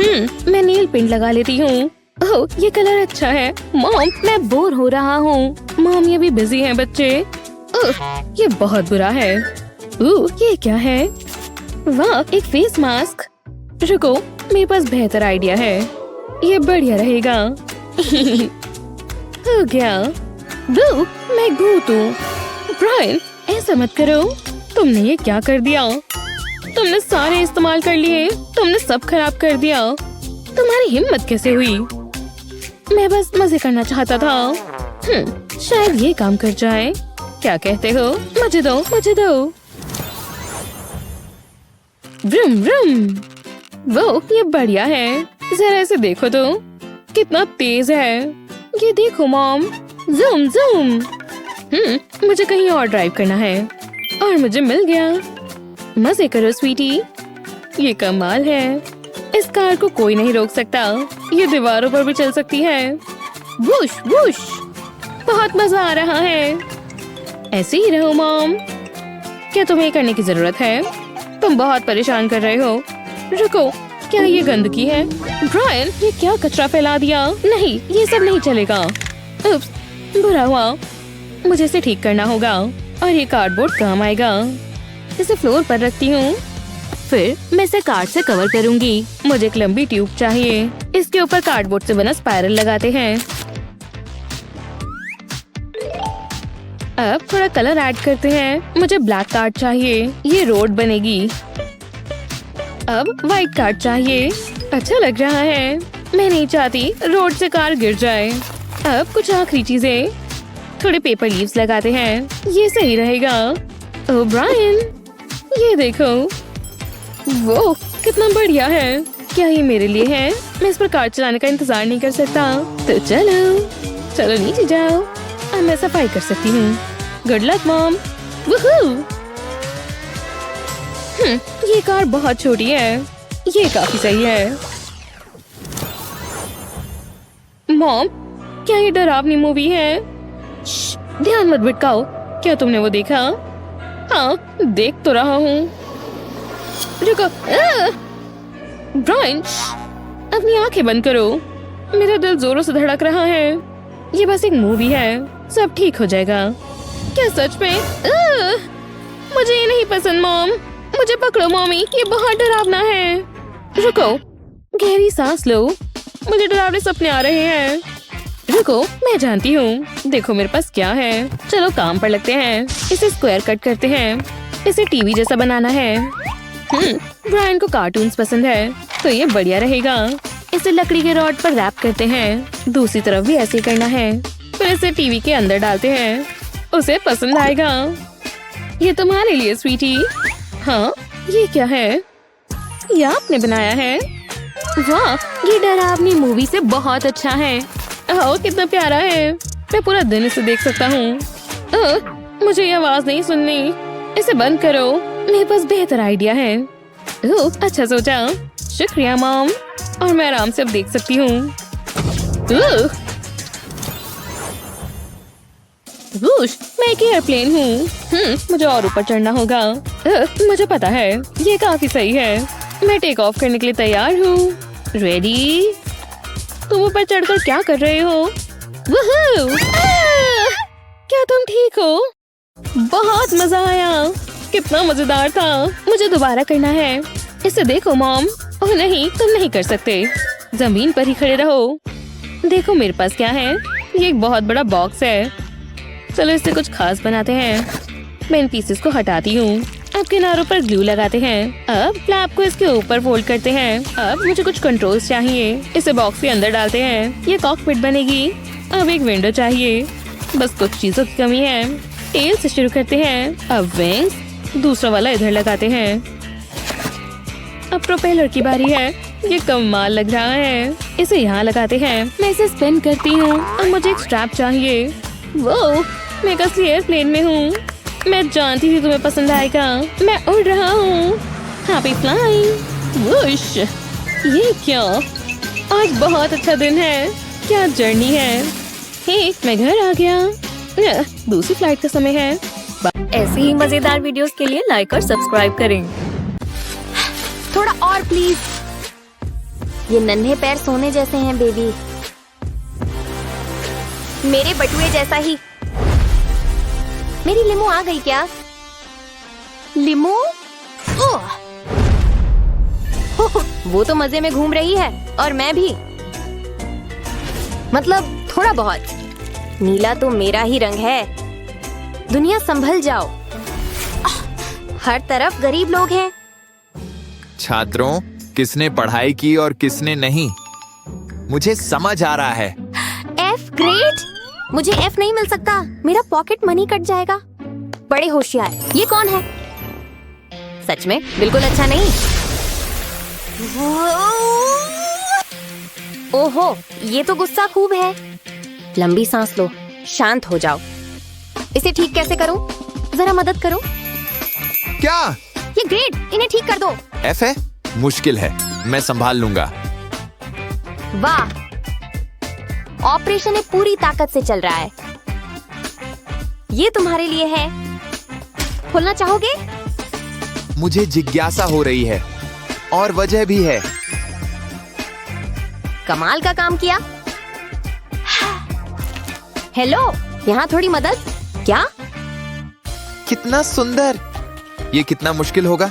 मैं नील पेंट लगा लेती हूँ। ओह, ये कलर अच्छा है। मॉम, मैं बोर हो रहा हूँ। मॉम, ये भी बिजी हैं बच्चे। ओह, ये बहुत बुरा है। ये क्या है? वाह, एक फेस मास्क। रुको, मेरे पास बेहतर आइडिया है। ये बढ़िया रहेगा। हो गया। बू, मैं भूत हूँ। ब्रायन, ऐसा मत करो। तुमने ये क्या कर दिया? तुमने सारे इस्तेमाल कर लिए। तुमने सब खराब कर दिया। तुम्हारी हिम्मत कैसे हुई? मैं बस मजे करना चाहता था। शायद ये काम कर जाए। क्या कहते हो? मुझे दो, मुझे दो। Vroom vroom. वो, ये बढ़िया है। जरा इसे देखो तो, कितना तेज है। ये देखो मॉम, जूम जूम। मुझे कहीं और ड्राइव करना है। और मुझे मिल गया। मजे करो स्वीटी। ये कमाल है। इस कार को कोई नहीं रोक सकता। ये दीवारों पर भी चल सकती है। Whoosh whoosh. बहुत मजा आ रहा है। ऐसे ही रहो मॉम। क्या तुम्हें करने की जरूरत है? तुम बहुत परेशान कर रहे हो। रुको, क्या ये गंदगी है? ब्रायन, ये क्या कचरा फैला दिया? नहीं, ये सब नहीं चलेगा। उप्स, बुरा हुआ। मुझे इसे ठीक करना होगा। और ये कार्डबोर्ड काम आएगा। इसे फ्लोर पर रखती हूँ। फिर मैं इसे कार्ड से कवर करूंगी। मुझे एक लंबी ट्यूब चाहिए। इसके ऊपर कार्डबोर्ड से बना स्पाइरल लगाते हैं। अब थोड़ा कलर ऐड करते हैं। मुझे ब्लैक कार्ड चाहिए। ये रोड बनेगी। अब व्हाइट कार्ड चाहिए। अच्छा लग रहा है। मैं नहीं चाहती रोड से कार गिर जाए। अब कुछ आखिरी चीजें। थोड़े पेपर लीव्स लगाते हैं। ये सही रहेगा। ओह ब्रायन, ये देखो। वो कितना बढ़िया है। क्या ये मेरे लिए है? मैं इस पर कार चलाने का इंतजार नहीं कर सकता। तो चलो चलो नीचे जाओ। अब मैं सफाई कर सकती हूँ। Good luck mom. वूहू। ये कार बहुत छोटी है। ये काफी सही है। मॉम, क्या ये डरावनी मूवी है? श्श, ध्यान मत भटकाओ। क्या तुमने वो देखा? हाँ, देख तो रहा हूँ। रुको। ब्रायन, अपनी आंखें बंद करो। मेरा दिल जोरों से धड़क रहा है। ये बस एक मूवी है। सब ठीक हो जाएगा। क्या सच में? मुझे ये नहीं पसंद मॉम। मुझे पकड़ो मॉमी, ये बहुत डरावना है। रुको, गहरी सांस लो। मुझे डरावने सपने आ रहे हैं। रुको, मैं जानती हूँ। देखो मेरे पास क्या है। चलो काम पर लगते हैं। इसे स्क्वायर कट करते हैं। इसे टीवी जैसा बनाना है। ब्रायन को कार्टून्स पसंद है, तो ये बढ़िया रहेगा। इसे लकड़ी के रॉड पर रैप करते हैं। दूसरी तरफ भी ऐसे ही करना है। फिर इसे टीवी के अंदर डालते हैं। उसे पसंद आएगा। ये तुम्हारे लिए स्वीटी। हाँ, ये क्या है? ये आपने बनाया है? वाह, ये डरावनी मूवी से बहुत अच्छा है। ओह, कितना प्यारा है। मैं पूरा दिन इसे देख सकता हूँ। मुझे ये आवाज नहीं सुननी। इसे बंद करो। मेरे पास बेहतर आइडिया है। ओह, अच्छा सोचा। शुक्रिया मॉम। और मैं आराम से अब देख सकती हूँ। मैं एक एयरप्लेन हूँ। मुझे और ऊपर चढ़ना होगा। मुझे पता है, ये काफी सही है। मैं टेक ऑफ करने के लिए तैयार हूँ। रेडी? तुम ऊपर चढ़कर क्या कर रहे हो? वूहू! क्या तुम ठीक हो? बहुत मजा आया। कितना मजेदार था। मुझे दोबारा करना है। इसे देखो मॉम। ओह नहीं, तुम नहीं कर सकते। जमीन पर ही खड़े रहो। देखो मेरे पास क्या है। ये एक बहुत बड़ा बॉक्स है। चलो इससे कुछ खास बनाते हैं। मैं इन पीसेस को हटाती हूँ। अब किनारों पर ग्लू लगाते हैं। अब फ्लैप को इसके ऊपर फोल्ड करते हैं। अब मुझे कुछ कंट्रोल्स चाहिए। इसे बॉक्स के अंदर डालते हैं। ये कॉकपिट बनेगी। अब एक विंडो चाहिए। बस कुछ चीजों की कमी है। टेल से शुरू करते हैं। अब विंग्स। दूसरा वाला इधर लगाते हैं। अब प्रोपेलर की बारी है। ये कमाल लग रहा है। इसे यहाँ लगाते हैं। मैं इसे स्पिन करती हूँ। अब मुझे एक स्ट्रैप चाहिए। वो, मैं एक असली एयरप्लेन में हूँ। मैं जानती थी तुम्हें पसंद आएगा। मैं उड़ रहा हूँ। Happy flying. वुश! ये क्या? आज बहुत अच्छा दिन है। क्या जर्नी है। हे, मैं घर आ गया। दूसरी फ्लाइट का समय है। ऐसे ही मजेदार वीडियोस के लिए लाइक और सब्सक्राइब करें। थोड़ा और प्लीज। ये नन्हे पैर सोने जैसे हैं बेबी, मेरे बटुए जैसा ही। मेरी लिमो आ गई क्या? लिमो? ओह! वो तो मजे में घूम रही है और मैं भी, मतलब थोड़ा बहुत। नीला तो मेरा ही रंग है। दुनिया संभल जाओ, हर तरफ गरीब लोग हैं। छात्रों, किसने पढ़ाई की और किसने नहीं, मुझे समझ आ रहा है। F grade? मुझे F नहीं मिल सकता, मेरा पॉकेट मनी कट जाएगा। बड़े होशियार। ये कौन है? सच में बिल्कुल अच्छा नहीं। ओहो, ये तो गुस्सा खूब है। लंबी सांस लो, शांत हो जाओ। इसे ठीक कैसे करूं? जरा मदद करो। क्या? ये ग्रेड, इन्हें ठीक कर दो। F है? मुश्किल है, मैं संभाल लूंगा। वाह, ऑपरेशन पूरी ताकत से चल रहा है। ये तुम्हारे लिए है, खोलना चाहोगे? मुझे जिज्ञासा हो रही है और वजह भी है। कमाल का काम किया। हेलो, यहाँ थोड़ी मदद? क्या? कितना सुंदर। ये कितना मुश्किल होगा,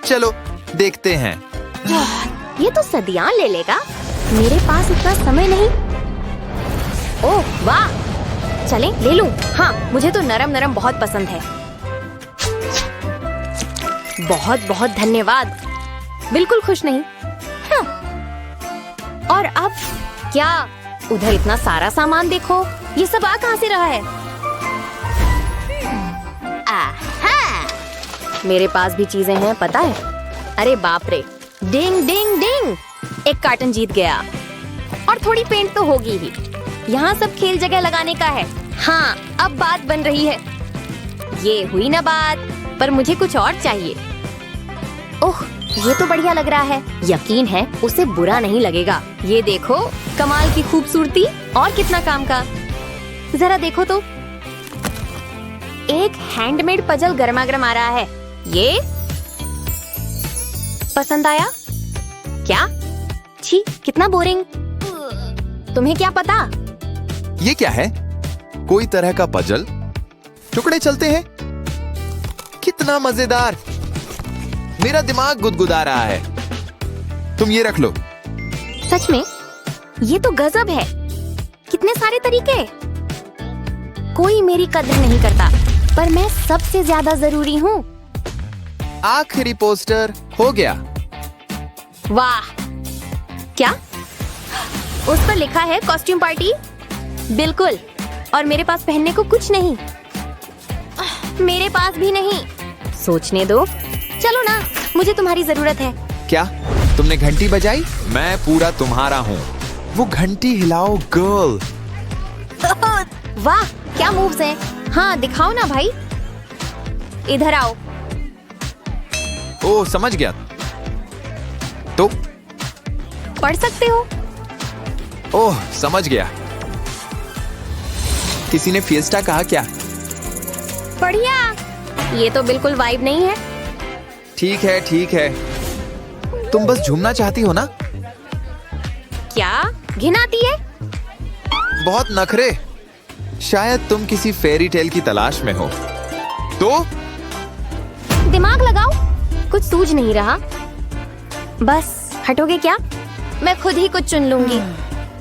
चलो देखते हैं। ये तो सदियां ले लेगा, मेरे पास इतना समय नहीं। ओह वाह, चलें ले लूं। हाँ, मुझे तो नरम नरम बहुत पसंद है। बहुत बहुत धन्यवाद। बिल्कुल खुश नहीं। हाँ। और अब क्या? उधर इतना सारा सामान देखो, ये सब आ कहाँ से रहा है? आहा! मेरे पास भी चीजें हैं, पता है? अरे बाप रे, डिंग डिंग डिंग, एक कार्टन जीत गया। और थोड़ी पेंट तो होगी ही। यहाँ सब खेल जगह लगाने का है। हाँ, अब बात बन रही है। ये हुई ना बात, पर मुझे कुछ और चाहिए। ओह, ये तो बढ़िया लग रहा है। यकीन है उसे बुरा नहीं लगेगा। ये देखो, कमाल की खूबसूरती और कितना काम का। जरा देखो तो, एक हैंडमेड पजल गर्मा गर्म आ रहा है। ये पसंद आया क्या? छी, कितना बोरिंग। तुम्हें क्या पता? ये क्या है? कोई तरह का पजल? टुकड़े चलते हैं? कितना मजेदार। मेरा दिमाग गुदगुदा रहा है। तुम ये रख लो। सच में? ये तो गजब है। कितने सारे तरीके। कोई मेरी कद्र नहीं करता, पर मैं सबसे ज्यादा जरूरी हूँ। आखिरी पोस्टर हो गया। वाह, क्या? उस पर लिखा है कॉस्ट्यूम पार्टी। बिल्कुल, और मेरे पास पहनने को कुछ नहीं। मेरे पास भी नहीं। सोचने दो। चलो ना, मुझे तुम्हारी जरूरत है। क्या तुमने घंटी बजाई? मैं पूरा तुम्हारा हूँ। वो घंटी हिलाओ गर्ल। वाह, क्या मूव्स हैं। हाँ, दिखाओ ना भाई। इधर आओ। ओह, समझ गया। तो पढ़ सकते हो। ओह, समझ गया। किसी ने फिएस्टा कहा क्या? बढ़िया। ये तो बिल्कुल वाइब नहीं है। ठीक है, ठीक है। तुम बस झूमना चाहती हो ना? क्या घिन आती है? बहुत नखरे। शायद तुम किसी फेरी टेल की तलाश में हो। तो दिमाग लगाओ, कुछ सूझ नहीं रहा। बस हटोगे क्या? मैं खुद ही कुछ चुन लूंगी।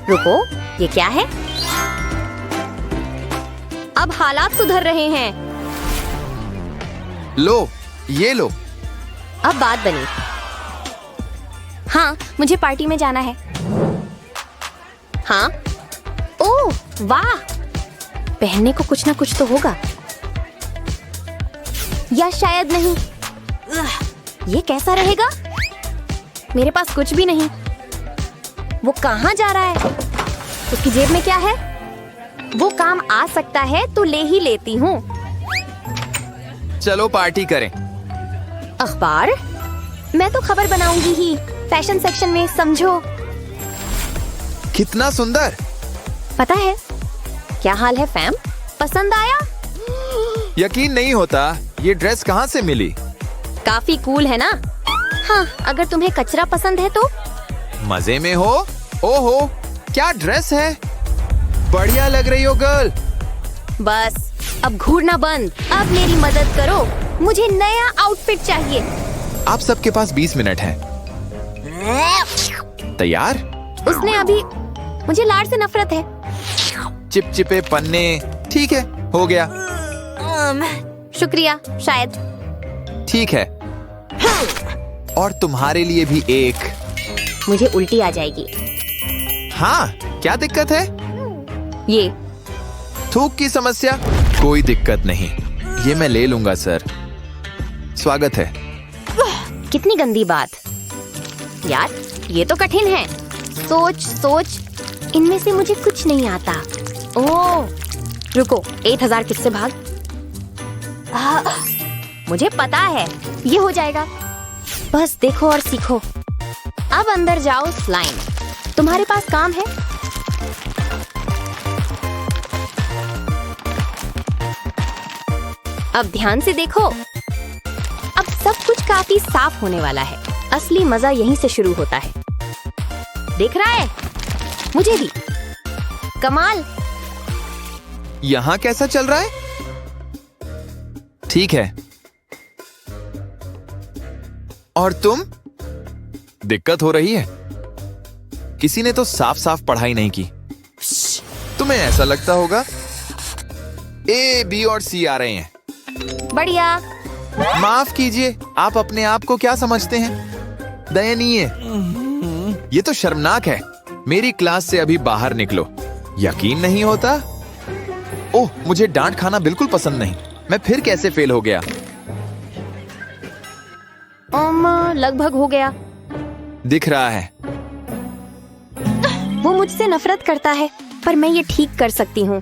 रुको, ये क्या है? अब हालात सुधर रहे हैं। लो, ये लो। अब बात बनी। हाँ, मुझे पार्टी में जाना है। हाँ? ओह, वाह! पहनने को कुछ ना कुछ तो होगा, या शायद नहीं। ये कैसा रहेगा? मेरे पास कुछ भी नहीं। वो कहाँ जा रहा है? उसकी जेब में क्या है? वो काम आ सकता है तो ले ही लेती हूँ। चलो पार्टी करें। अखबार? मैं तो खबर बनाऊंगी ही, फैशन सेक्शन में, समझो। कितना सुंदर। पता है क्या हाल है फैम? पसंद आया? यकीन नहीं होता, ये ड्रेस कहाँ से मिली? काफी कूल है ना? हाँ, अगर तुम्हें कचरा पसंद है तो। मजे में हो? ओहो, क्या ड्रेस है, बढ़िया लग रही हो गर्ल। बस अब घूरना बंद। अब मेरी मदद करो, मुझे नया आउटफिट चाहिए। आप सबके पास 20 मिनट हैं। तैयार? उसने अभी मुझे लाड़ से नफरत है। चिपचिपे पन्ने, ठीक है, हो गया। शुक्रिया, शायद। ठीक है, और तुम्हारे लिए भी एक। मुझे उल्टी आ जाएगी। हाँ, क्या दिक्कत है? ये थूक की समस्या? कोई दिक्कत नहीं, ये मैं ले लूंगा सर। स्वागत है। कितनी गंदी बात यार, ये तो कठिन है। सोच, इनमें से मुझे कुछ नहीं आता। ओह, रुको, 8000 किससे भाग? मुझे पता है, ये हो जाएगा। बस देखो और सीखो। अब अंदर जाओ स्लाइम, तुम्हारे पास काम है। अब ध्यान से देखो, अब सब कुछ काफी साफ होने वाला है। असली मजा यहीं से शुरू होता है। दिख रहा है? मुझे भी। कमाल। यहाँ कैसा चल रहा है? ठीक है। और तुम? दिक्कत हो रही है? किसी ने तो साफ साफ पढ़ाई नहीं की। तुम्हें ऐसा लगता होगा। ए, बी और सी आ रहे हैं। बढ़िया। माफ कीजिए, आप अपने आप को क्या समझते हैं? दयनीय। ये तो शर्मनाक है। मेरी क्लास से अभी बाहर निकलो। यकीन नहीं होता? ओह, मुझे डांट खाना बिल्कुल पसंद नहीं। मैं फिर कैसे फेल हो गया? लगभग हो गया। दिख रहा है। वो मुझसे नफरत करता है, पर मैं ये ठीक कर सकती हूँ।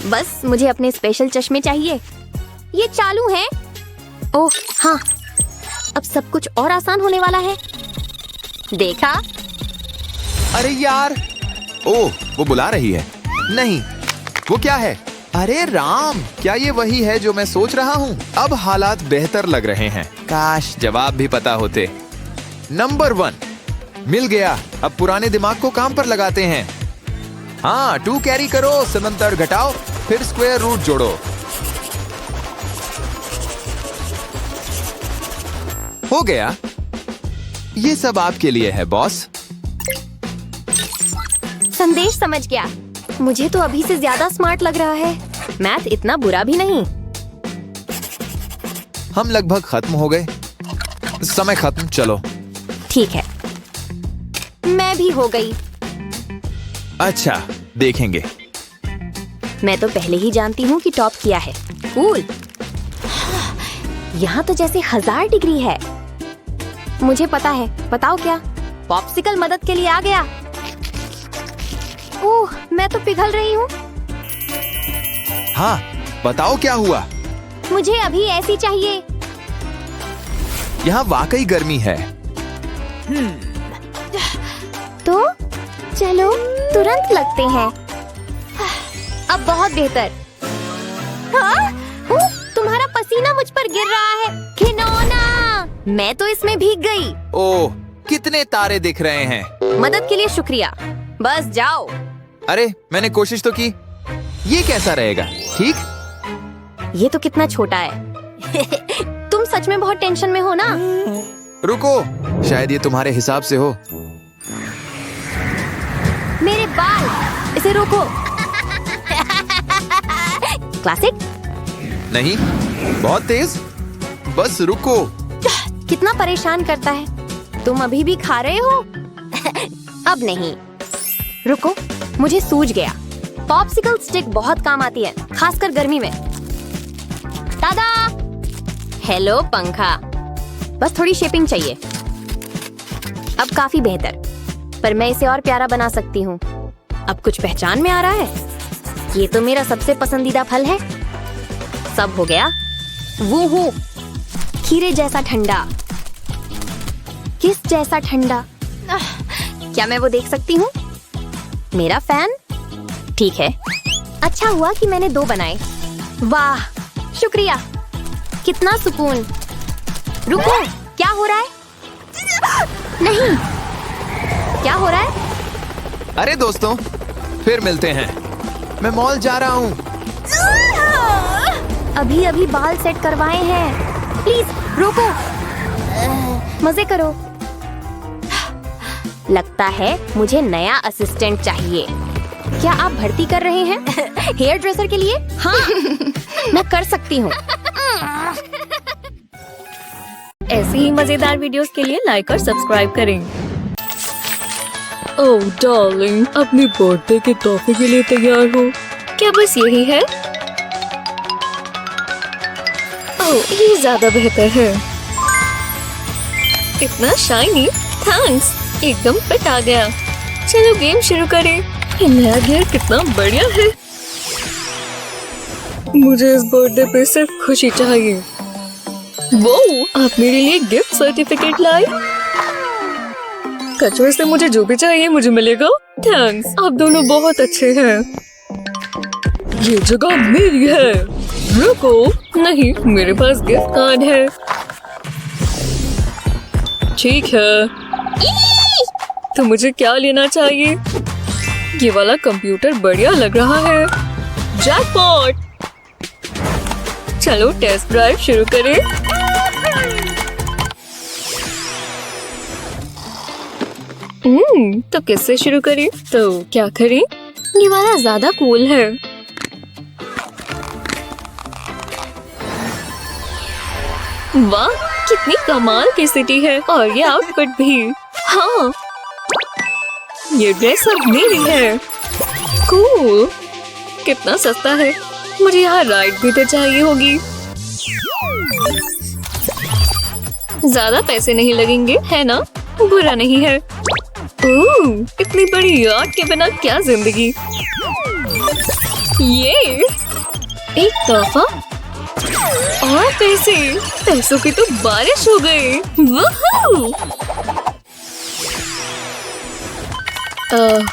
बस मुझे अपने स्पेशल चश्मे चाहिए। ये चालू है? ओह हाँ, अब सब कुछ और आसान होने वाला है। देखा? अरे यार, ओह, वो बुला रही है। नहीं, वो क्या है? अरे राम, क्या ये वही है जो मैं सोच रहा हूँ? अब हालात बेहतर लग रहे हैं। काश जवाब भी पता होते। नंबर 1 मिल गया। अब पुराने दिमाग को काम पर लगाते हैं। हाँ, 2 कैरी करो, समांतर घटाओ, फिर स्क्वायर रूट जोड़ो। हो गया। ये सब आपके लिए है बॉस। संदेश समझ गया। मुझे तो अभी से ज्यादा स्मार्ट लग रहा है। मैथ इतना बुरा भी नहीं। हम लगभग खत्म हो गए। समय खत्म, चलो। ठीक है, मैं भी हो गई। अच्छा, देखेंगे। मैं तो पहले ही जानती हूँ कि टॉप किया है। कूल। यहाँ तो जैसे 1000 डिग्री है। मुझे पता है, बताओ क्या? पॉप्सिकल मदद के लिए आ गया। ओह, मैं तो पिघल रही हूँ। हाँ, बताओ क्या हुआ? मुझे अभी ऐसी चाहिए। यहाँ वाकई गर्मी है। तो चलो तुरंत लगते हैं। अब बहुत बेहतर। हाँ? तुम्हारा पसीना मुझ पर गिर रहा है। खिलौना। मैं तो इसमें भीग गई। ओह, कितने तारे दिख रहे हैं। मदद के लिए शुक्रिया। बस जाओ। अरे, मैंने कोशिश तो की। ये कैसा रहेगा? ठीक? ये तो कितना छोटा है। तुम सच में बहुत टेंशन में हो ना? रुको, शायद ये तुम्हारे हिसाब से हो। मेरे बाल, इसे रोको। क्लासिक? नहीं, बहुत तेज। बस रुको। कितना परेशान करता है। तुम अभी भी खा रहे हो? अब नहीं। रुको, मुझे सूझ गया। पॉप्सिकल स्टिक बहुत काम आती है, खासकर गर्मी में। दादा! हेलो पंखा। बस थोड़ी शेपिंग चाहिए। अब काफी बेहतर, पर मैं इसे और प्यारा बना सकती हूँ। अब कुछ पहचान में आ रहा है। ये तो मेरा सबसे पसंदीदा फल है। सब हो गया। वो हो, खीरे जैसा ठंडा। किस जैसा ठंडा? क्या मैं वो देख सकती हूँ? मेरा फैन? ठीक है। अच्छा हुआ कि मैंने 2 बनाए। वाह, शुक्रिया। कितना सुकून। रुको, क्या हो रहा है? नहीं, क्या हो रहा है? अरे दोस्तों, फिर मिलते हैं। मैं मॉल जा रहा हूँ। अभी अभी बाल सेट करवाए हैं। प्लीज रोको। मजे करो। लगता है मुझे नया असिस्टेंट चाहिए। क्या आप भर्ती कर रहे हैं? हेयर ड्रेसर के लिए? हाँ, मैं कर सकती हूँ। ऐसी ही मजेदार वीडियोस के लिए लाइक और सब्सक्राइब करें। ओह डार्लिंग, अपनी बर्थडे के तोहफे के लिए तैयार हो? क्या बस यही है? ओह, ये ज्यादा बेहतर है। इतना शाइनी, थैंक्स। एकदम फिट आ गया। चलो गेम शुरू करें। ये नया गियर कितना बढ़िया है। मुझे इस बर्थडे पे सिर्फ खुशी चाहिए। वो आप मेरे लिए गिफ्ट सर्टिफिकेट लाए? कचरे से मुझे जो भी चाहिए मुझे मिलेगा। थैंक्स, आप दोनों बहुत अच्छे हैं। ये जगह मेरी है। रुको, नहीं, मेरे पास गिफ्ट कार्ड है। ठीक है, तो मुझे क्या लेना चाहिए? ये वाला कंप्यूटर बढ़िया लग रहा है। जैकपॉट! चलो टेस्ट ड्राइव शुरू करें। तो किससे शुरू करें? तो क्या करें? ये वाला ज्यादा कूल है। वाह, कितनी कमाल की सिटी है। और ये आउटफिट भी। हाँ, ये ड्रेस अब मेरी है। कूल, कितना सस्ता है। मुझे यहाँ राइड भी तो चाहिए होगी। ज्यादा पैसे नहीं लगेंगे, है ना? बुरा नहीं है। ओह, इतनी बड़ी यार्ड के बिना क्या जिंदगी। ये एक तोहफा और पैसों की तो बारिश हो गई। वूहू!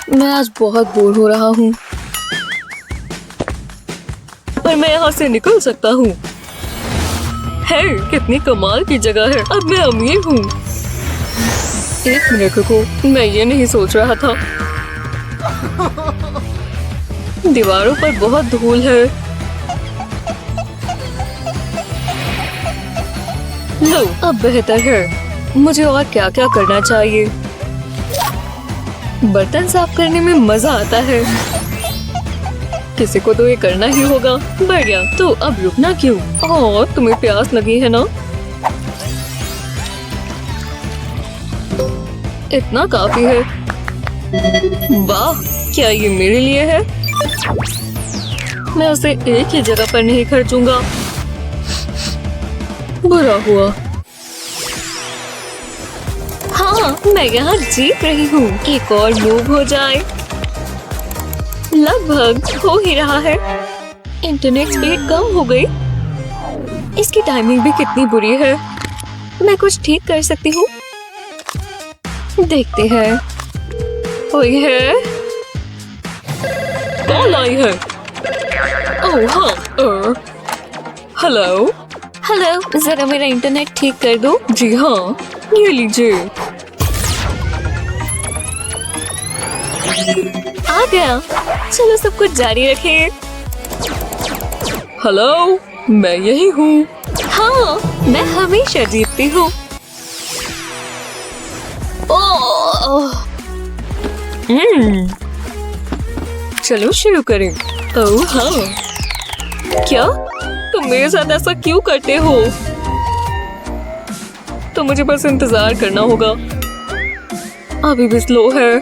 मैं आज बहुत बोर हो रहा हूँ, पर मैं यहाँ से निकल सकता हूँ। है, कितनी कमाल की जगह है। अब मैं अमीर हूँ। एक मिनट रुको, मैं ये नहीं सोच रहा था। दीवारों पर बहुत धूल है। लो, अब बेहतर है। मुझे और क्या क्या करना चाहिए? बर्तन साफ करने में मजा आता है। किसी को तो ये करना ही होगा। बढ़िया, तो अब रुकना क्यों? और तुम्हें प्यास लगी है ना? इतना काफी है। वाह, क्या ये मेरे लिए है? मैं उसे एक ही जगह पर नहीं खर्चूंगा। बुरा हुआ। हाँ, मैं यहाँ जीत रही हूँ। एक और मूव हो जाए। लगभग हो ही रहा है। इंटरनेट स्पीड कम हो गई। इसकी टाइमिंग भी कितनी बुरी है। मैं कुछ ठीक कर सकती हूँ। देखते हैं। कोई है? कॉल आई है। ओह हाँ, हेलो। हेलो, जरा मेरा इंटरनेट ठीक कर दो। जी हाँ, ये लीजिए। आ गया। चलो सब कुछ जारी रखें। हेलो, मैं यही हूँ। हाँ, मैं हमेशा जीतती हूँ। चलो शुरू करें। ओह हाँ, क्या तुम मेरे साथ ऐसा क्यों करते हो? तो मुझे बस इंतजार करना होगा। अभी भी स्लो है।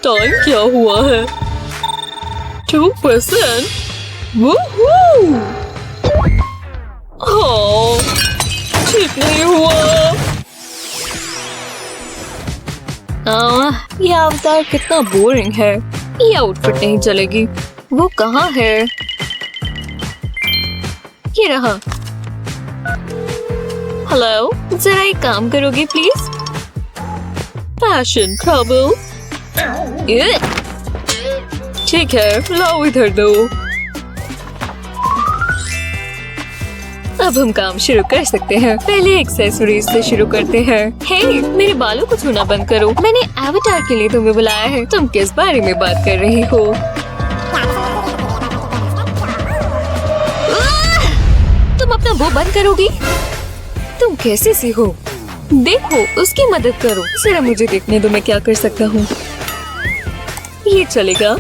टाइम क्या हुआ है? 2%। वूहू! हाँ, ठीक नहीं हुआ। ये अवतार कितना बोरिंग है। ये आउटफिट नहीं चलेगी। वो कहाँ है? ये रहा। हेलो, जरा एक काम करोगे प्लीज? Fashion trouble. ठीक है, लाओ इधर दो। अब हम काम शुरू कर सकते हैं। पहले एक्सेसरीज से शुरू करते हैं। हे, मेरे बालों को छूना बंद करो। मैंने एवतार के लिए तुम्हें बुलाया है। तुम किस बारे में बात कर रही हो? तुम अपना मुंह बंद करोगी? तुम कैसे सी हो? देखो, उसकी मदद करो। जरा मुझे देखने दो मैं क्या कर सकता हूँ। ये चलेगा?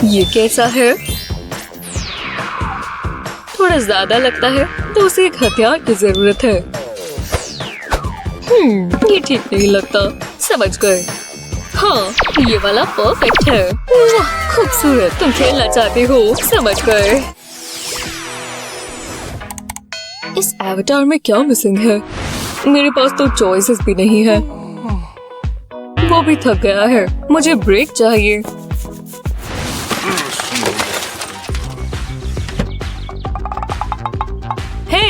ये कैसा है? थोड़ा ज्यादा लगता है, तो उसे एक हथियार की जरूरत है। ये ठीक नहीं लगता। समझ गए। हाँ, ये वाला परफेक्ट है। वाह, खूबसूरत। तुम खेलना चाहते हो? समझ गए। इस एवतार में क्या मिसिंग है? मेरे पास तो चॉइसेस भी नहीं है। वो भी थक गया है। मुझे ब्रेक चाहिए। हे,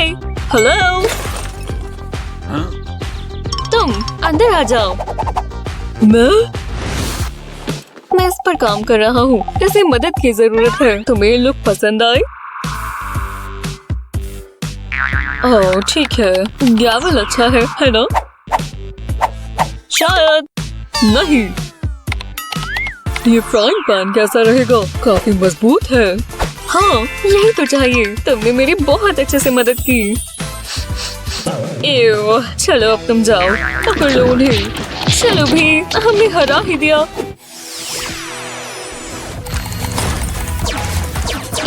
हेलो। तुम अंदर आ जाओ। मैं इस पर काम कर रहा हूँ। इसे मदद की जरूरत है। तुम्हें लुक पसंद आए? ओह, ठीक है। गैवल अच्छा है ना? शायद नहीं। ये फ्राइंग पैन कैसा रहेगा? काफी मजबूत है। हाँ, यही तो चाहिए। तुमने मेरी बहुत अच्छे से मदद की। एव, चलो अब तुम जाओ। पकड़ लो उन्हें। चलो भी, हमने हरा ही दिया।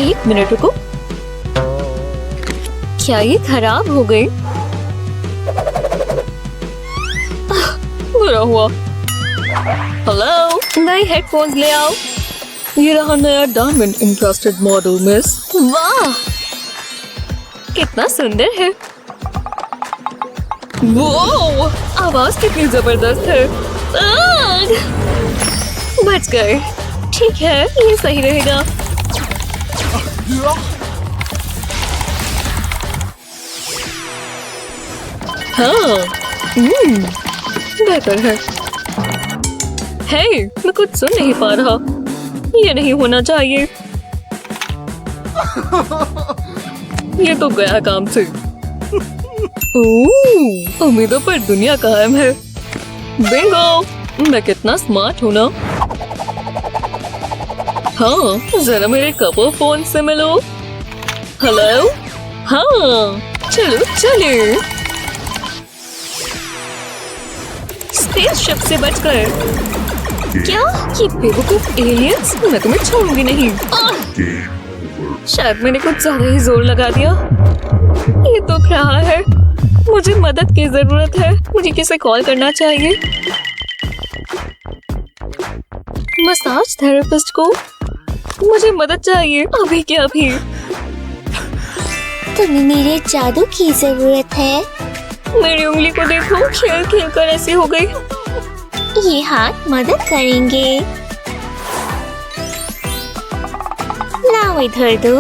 एक मिनट रुको। क्या ये खराब हो गई? बुरा हुआ। हेलो, नए हेडफोन्स ले आओ। ये रहा नया डायमंड इंक्रस्टेड मॉडल मिस। वाह, कितना सुंदर है। वो आवाज कितनी जबरदस्त है। बच गए। ठीक है, ये सही रहेगा। हाँ, बेहतर है। हे, मैं कुछ सुन नहीं पा रहा। ये नहीं होना चाहिए। ये तो गया काम से। उम्मीदों पर दुनिया कायम है। बिंगो, मैं कितना स्मार्ट हूँ ना। हाँ, जरा मेरे कपल फोन से मिलो। हेलो। हाँ, चलो चले। स्पेसशिप से बच गए। क्या ये बेवकूफ एलियंस? मैं तुम्हें छोड़ूंगी नहीं। शायद मैंने कुछ ज्यादा ही जोर लगा दिया। ये तो रहा है। मुझे मदद की जरूरत है। मुझे किसे कॉल करना चाहिए? मसाज थेरेपिस्ट को। मुझे मदद चाहिए अभी के अभी। तुम्हें मेरे जादू की जरूरत है। मेरी उंगली को देखो, खेल खेल कर ऐसी हो गई। ये हाथ मदद करेंगे। लाओ इधर दो।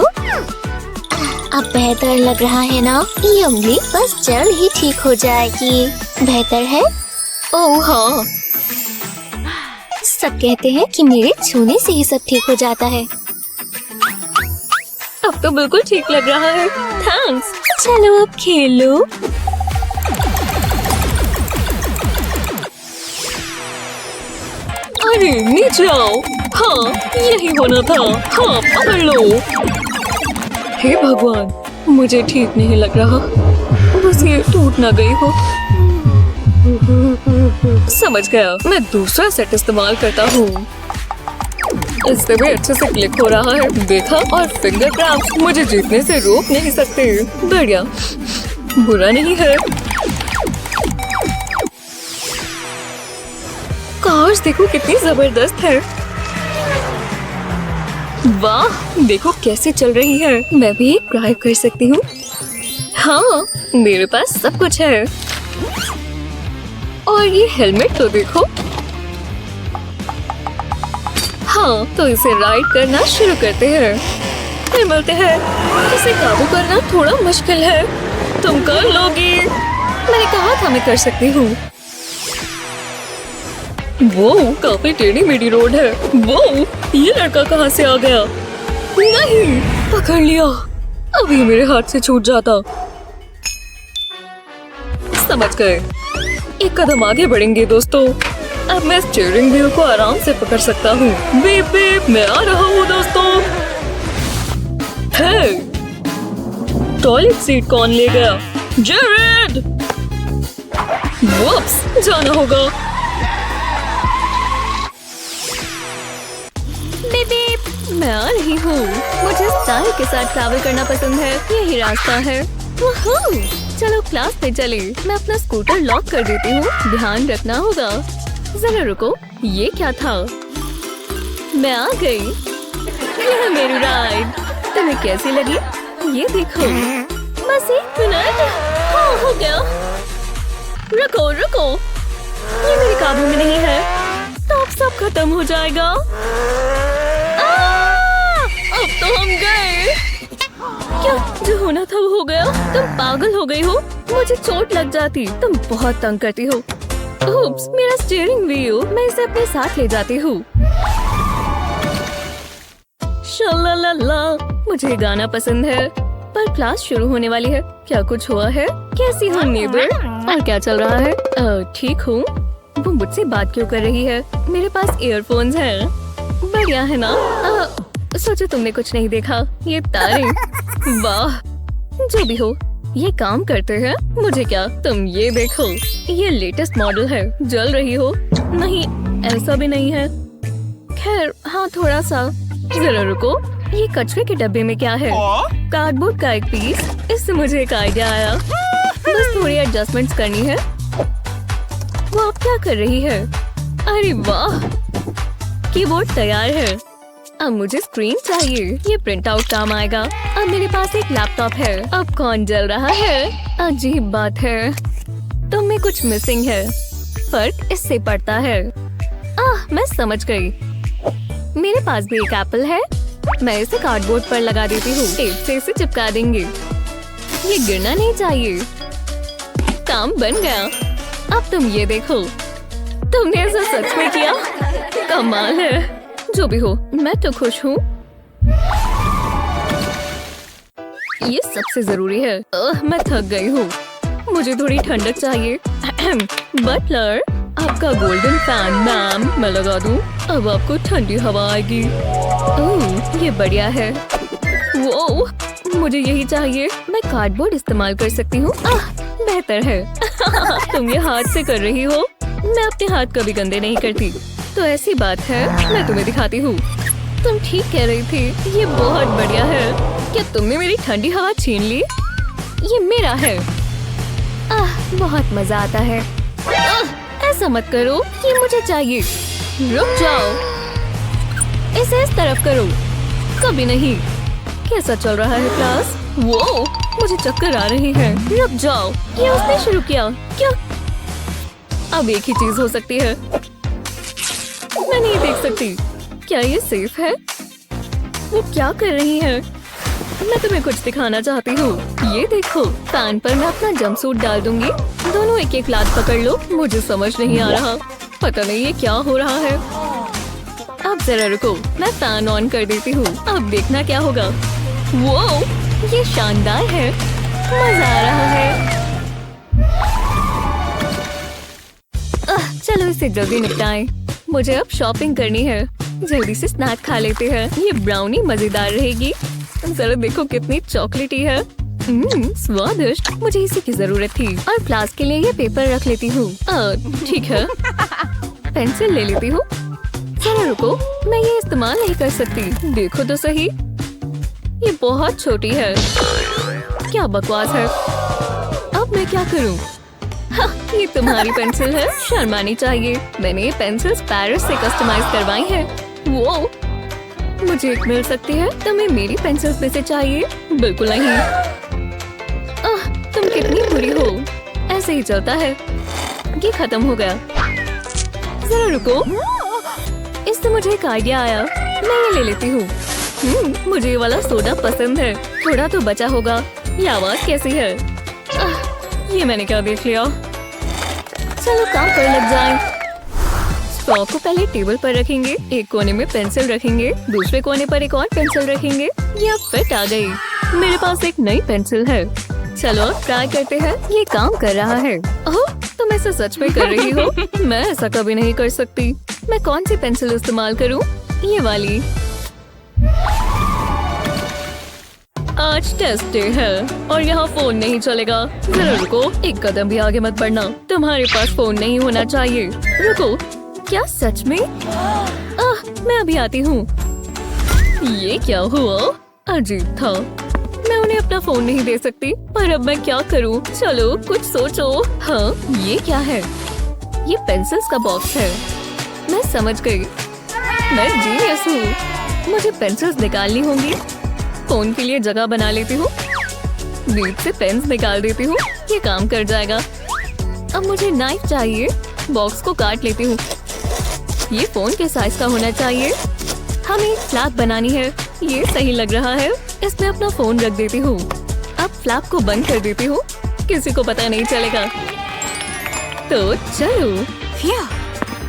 अब बेहतर लग रहा है ना? ये उंगली बस जल्द ही ठीक हो जाएगी। बेहतर है? ओह हाँ। सब कहते हैं कि मेरे छूने से ही सब ठीक हो जाता है। अब तो बिल्कुल ठीक लग रहा है। थैंक्स। चलो अब खेलो। अरे नीचे आओ। हाँ, यही होना था। हाँ, पकड़ लो। हे भगवान, मुझे ठीक नहीं लग रहा। बस ये टूट ना गई हो। समझ गया। मैं दूसरा सेट इस्तेमाल करता हूँ। इससे भी अच्छे से क्लिक हो रहा है। देखा? और फिंगर क्रैम्प्स मुझे जीतने से रोक नहीं सकते। बढ़िया, बुरा नहीं है। कार्स देखो कितनी जबरदस्त है। वाह, देखो कैसे चल रही है। मैं भी एक ड्राइव कर सकती हूँ। हाँ, मेरे पास सब कुछ है। और ये हेलमेट तो देखो। हाँ, तो इसे राइड करना शुरू करते हैं। फिर मिलते हैं। इसे काबू करना थोड़ा मुश्किल है। तुम कर लोगी। मैंने कहा था मैं कर सकती हूँ। वो काफी टेढ़ी मेढ़ी रोड है। वो ये लड़का कहाँ से आ गया? नहीं, पकड़ लिया। अभी मेरे हाथ से छूट जाता। समझ गए। एक कदम आगे बढ़ेंगे दोस्तों। अब मैं स्टीयरिंग व्हील को आराम से पकड़ सकता हूँ। बीप बीप, मैं आ रहा हूँ दोस्तों। हे, टॉयलेट सीट कौन ले गया? जेरेड! वुप्स, जाना होगा। बीप बीप, मैं आ रही हूँ। मुझे स्टाइल के साथ ट्रैवल करना पसंद है। यही रास्ता है। वूहू! चलो क्लास पे चले। मैं अपना स्कूटर लॉक कर देती हूँ। ध्यान रखना होगा। जरा रुको, ये क्या था? मैं आ गई। यह है मेरी राइड। तुम्हें कैसी लगी? ये देखो। बस 1 मिनट। हाँ, हो गया। रुको रुको, ये मेरे काबू में नहीं है। तो अब सब खत्म हो जाएगा। अब तो हम गए। क्या जो होना था वो हो गया? तुम पागल हो गई हो। मुझे चोट लग जाती। तुम बहुत तंग करती हो। उप्स, मेरा स्टीयरिंग व्हील। मैं इसे अपने साथ ले जाती हूँ। शलालाला, मुझे गाना पसंद है। पर क्लास शुरू होने वाली है। क्या कुछ हुआ है? कैसी हो नेबर? और क्या चल रहा है? ठीक हूँ। वो मुझसे बात क्यों कर रही है? मेरे पास ईयरफोन्स हैं। बढ़िया है ना? सोचो तुमने कुछ नहीं देखा। ये तारे, वाह। जो भी हो, ये काम करते हैं। मुझे क्या, तुम ये देखो। ये लेटेस्ट मॉडल है। जल रही हो? नहीं, ऐसा भी नहीं है। खैर, हाँ, थोड़ा सा। जरा रुको, ये कचरे के डब्बे में क्या है? कार्डबोर्ड का एक पीस। इससे मुझे एक आइडिया आया। बस थोड़ी एडजस्टमेंट्स करनी है। वो अब क्या कर रही है? अरे वाह, कीबोर्ड तैयार है। अब मुझे स्क्रीन चाहिए। ये प्रिंट आउट काम आएगा। अब मेरे पास एक लैपटॉप है। अब कौन जल रहा है? अजीब बात है। तुम में कुछ मिसिंग है। फर्क इससे पड़ता है। मैं समझ गई। मेरे पास भी एक एप्पल है। मैं इसे कार्डबोर्ड पर लगा देती हूँ। टेप से इसे चिपका देंगे। ये गिरना नहीं चाहिए। काम बन गया। अब तुम ये देखो। तुमने ऐसा सच में किया? कमाल है। जो भी हो, मैं तो खुश हूँ। ये सबसे जरूरी है। मैं थक गई हूँ। मुझे थोड़ी ठंडक चाहिए। बटलर, आपका गोल्डन फैन मैम। मैं लगा दूँ। अब आपको ठंडी हवा आएगी। ओह, ये बढ़िया है। वो, मुझे यही चाहिए। मैं कार्डबोर्ड इस्तेमाल कर सकती हूँ। बेहतर है। तुम ये हाथ से कर रही हो। मैं अपने हाथ कभी गंदे नहीं करती। तो ऐसी बात है, मैं तुम्हें दिखाती हूँ। तुम ठीक कह रही थी। ये बहुत बढ़िया है। क्या तुमने मेरी ठंडी हवा छीन ली? ये मेरा है। बहुत मजा आता है। ऐसा मत करो। ये मुझे चाहिए। रुक जाओ। इसे इस तरफ करो। कभी नहीं। कैसा चल रहा है क्लास? वो, मुझे चक्कर आ रही है। रुक जाओ। ये उसने शुरू किया। क्या? अब एक ही चीज हो सकती है। मैं नहीं देख सकती। क्या ये सेफ है? वो क्या कर रही है? मैं तुम्हें कुछ दिखाना चाहती हूँ। ये देखो, फैन पर मैं अपना जंपसूट डाल दूंगी। दोनों एक एक लात पकड़ लो। मुझे समझ नहीं आ रहा। पता नहीं ये क्या हो रहा है। अब जरा रुको, मैं फैन ऑन कर देती हूँ। अब देखना क्या होगा। वो, ये शानदार है। मजा आ रहा है। चलो इसे जल्दी निपटाएं। मुझे अब शॉपिंग करनी है। जल्दी से स्नैक खा लेते हैं। ये ब्राउनी मजेदार रहेगी। जरा देखो कितनी चॉकलेटी है। स्वादिष्ट। मुझे इसी की जरूरत थी। और क्लास के लिए ये पेपर रख लेती हूँ। ठीक है। पेंसिल ले लेती हूँ। जरा रुको, मैं ये इस्तेमाल नहीं कर सकती। देखो तो सही, ये बहुत छोटी है। क्या बकवास है। अब मैं क्या करूँ? ये तुम्हारी पेंसिल है। शर्मानी चाहिए। मैंने ये पेंसिल्स पेरिस से कस्टमाइज करवाई है। वो, मुझे एक मिल सकती है? तुम्हें मेरी पेंसिल्स में से चाहिए? बिल्कुल नहीं। तुम कितनी बुरी हो। ऐसे ही चलता है। ये खत्म हो गया। जरा रुको, इससे मुझे एक आइडिया आया। मैं ये ले लेती हूँ। मुझे ये वाला सोडा पसंद है। थोड़ा तो बचा होगा। ये आवाज कैसी है? ये मैंने क्या देख लिया। चलो काम पर लग जाएं। फ्रॉक को पहले टेबल पर रखेंगे, एक कोने में पेंसिल रखेंगे, दूसरे कोने पर एक और पेंसिल रखेंगे। ये अब फिट आ गई। मेरे पास एक नई पेंसिल है। चलो ट्राई करते हैं। ये काम कर रहा है। ओह, तुम ऐसा सच में कर रही हो? मैं ऐसा कभी नहीं कर सकती। मैं कौन सी पेंसिल इस्तेमाल करूं? ये वाली। आज टेस्ट डे है और यहाँ फोन नहीं चलेगा। जरा रुको, एक कदम भी आगे मत बढ़ना। तुम्हारे पास फोन नहीं होना चाहिए। रुको, क्या सच में? मैं अभी आती हूँ। ये क्या हुआ? अजीब था। मैं उन्हें अपना फोन नहीं दे सकती, पर अब मैं क्या करूँ? चलो कुछ सोचो। हाँ, ये क्या है? ये पेंसिल्स का बॉक्स है। मैं समझ गई। मैं जीनियस हूँ। मुझे पेंसिल्स निकालनी होंगी। फोन के लिए जगह बना लेती हूँ। बीच से पेन्स निकाल देती हूँ। ये काम कर जाएगा। अब मुझे नाइफ चाहिए। बॉक्स को काट लेती हूँ। ये फोन के साइज का होना चाहिए। हमें एक फ्लैप बनानी है। ये सही लग रहा है। इसमें अपना फोन रख देती हूँ। अब फ्लैप को बंद कर देती हूँ। किसी को पता नहीं चलेगा। तो चलो,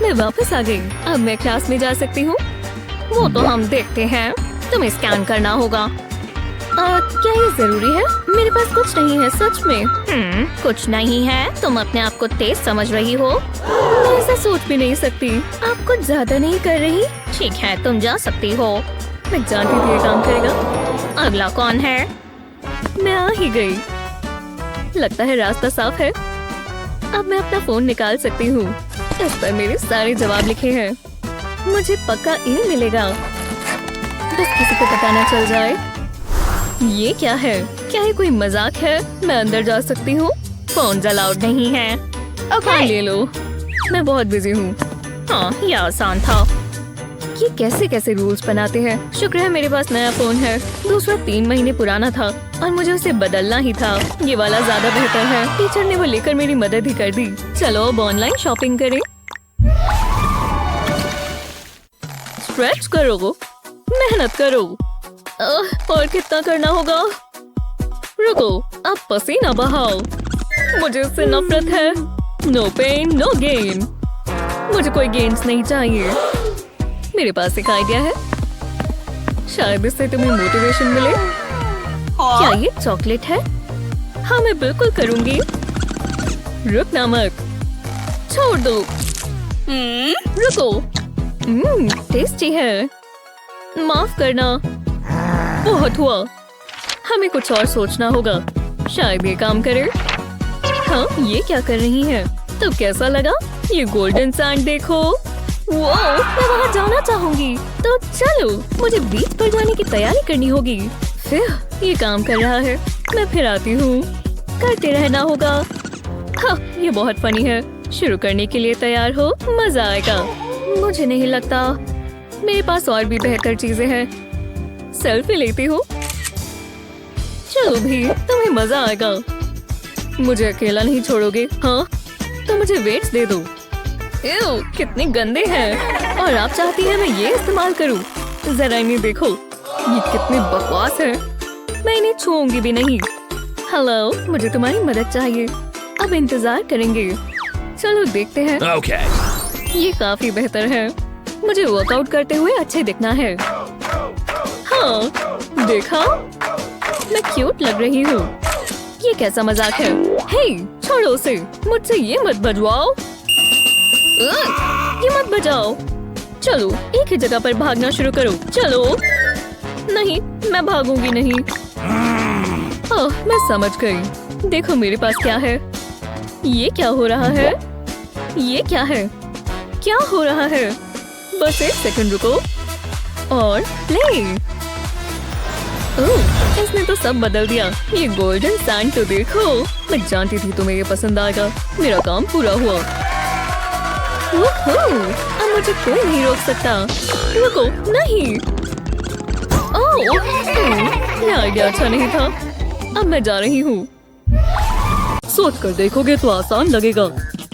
मैं वापस आ गई। अब मैं क्लास में जा सकती हूँ। वो तो हम देखते हैं। तुम्हें स्कैन करना होगा। क्या ये जरूरी है? मेरे पास कुछ नहीं है। सच में? कुछ नहीं है? तुम अपने आप को तेज समझ रही हो? मैं ऐसा सोच भी नहीं सकती। आप कुछ ज्यादा नहीं कर रही? ठीक है, तुम जा सकती हो। मैं जानती थी ये काम करेगा। अगला कौन है? मैं आ ही गई। लगता है रास्ता साफ है। अब मैं अपना फोन निकाल सकती हूँ। इस पर मेरे सारे जवाब लिखे हैं। मुझे पक्का ए मिलेगा। बस किसी को पता न चल जाए। ये क्या है? क्या ये कोई मजाक है? मैं अंदर जा सकती हूँ। फोन अलाउड नहीं है। हाँ, ले लो। मैं बहुत बिजी हूँ। हाँ, ये आसान था। ये कैसे कैसे रूल्स बनाते हैं। शुक्र है मेरे पास नया फोन है। दूसरा 3 महीने पुराना था और मुझे उसे बदलना ही था। ये वाला ज्यादा बेहतर है। टीचर ने वो लेकर मेरी मदद ही कर दी। चलो अब ऑनलाइन शॉपिंग करें। स्ट्रेच करो, मेहनत करो। और कितना करना होगा? रुको, अब पसीना बहाओ। मुझे इससे नफरत है। No pain no gain. मुझे कोई गेम्स नहीं चाहिए। मेरे पास एक आइडिया है। शायद इससे तुम्हें मोटिवेशन मिले। क्या ये चॉकलेट है? हाँ, मैं बिल्कुल करूंगी। रुकना मत। छोड़ दो। रुको। टेस्टी है। माफ करना। बहुत हुआ। हमें कुछ और सोचना होगा। शायद ये काम करे। हाँ, ये क्या कर रही है? तो कैसा लगा? ये गोल्डन सैंड देखो। वो, मैं वहाँ जाना चाहूंगी। तो चलो, मुझे बीच पर जाने की तैयारी करनी होगी। फिर ये काम कर रहा है। मैं फिर आती हूँ। करते रहना होगा। हाँ, ये बहुत फनी है। शुरू करने के लिए तैयार हो? मजा आएगा। मुझे नहीं लगता। मेरे पास और भी बेहतर चीजें हैं। सेल्फी लेती हूँ। चलो भी, तुम्हें मजा आएगा। मुझे अकेला नहीं छोड़ोगे? हाँ, तो मुझे वेट्स दे दो। एव, कितने गंदे हैं। और आप चाहती हैं मैं ये इस्तेमाल करूँ? जरा इन्हें देखो। ये कितने बकवास है। मैं इन्हें छूऊंगी भी नहीं। हेलो, मुझे तुम्हारी मदद चाहिए। अब इंतजार करेंगे। चलो देखते हैं। ये काफी बेहतर है। मुझे वर्कआउट करते हुए अच्छे दिखना है। हाँ, देखा? मैं क्यूट लग रही हूँ। ये कैसा मजाक है? हे, छोड़ो उसे। मुझसे ये मत बजवाओ। ये मत बजाओ। चलो, एक ही जगह पर भागना शुरू करो। चलो। नहीं, मैं भागूंगी नहीं। मैं समझ गई। देखो मेरे पास क्या है। ये क्या हो रहा है? ये क्या है? क्या हो रहा है? बस 1 सेकंड रुको और प्ले। ओह, इसने तो सब बदल दिया। ये गोल्डन सैंड तो देखो। मैं जानती थी तुम्हें ये पसंद आएगा। मेरा काम पूरा हुआ। अब मुझे कोई नहीं रोक सकता। रुको, नहीं। ये आइडिया अच्छा नहीं था। अब मैं जा रही हूँ। सोच कर देखोगे तो आसान लगेगा।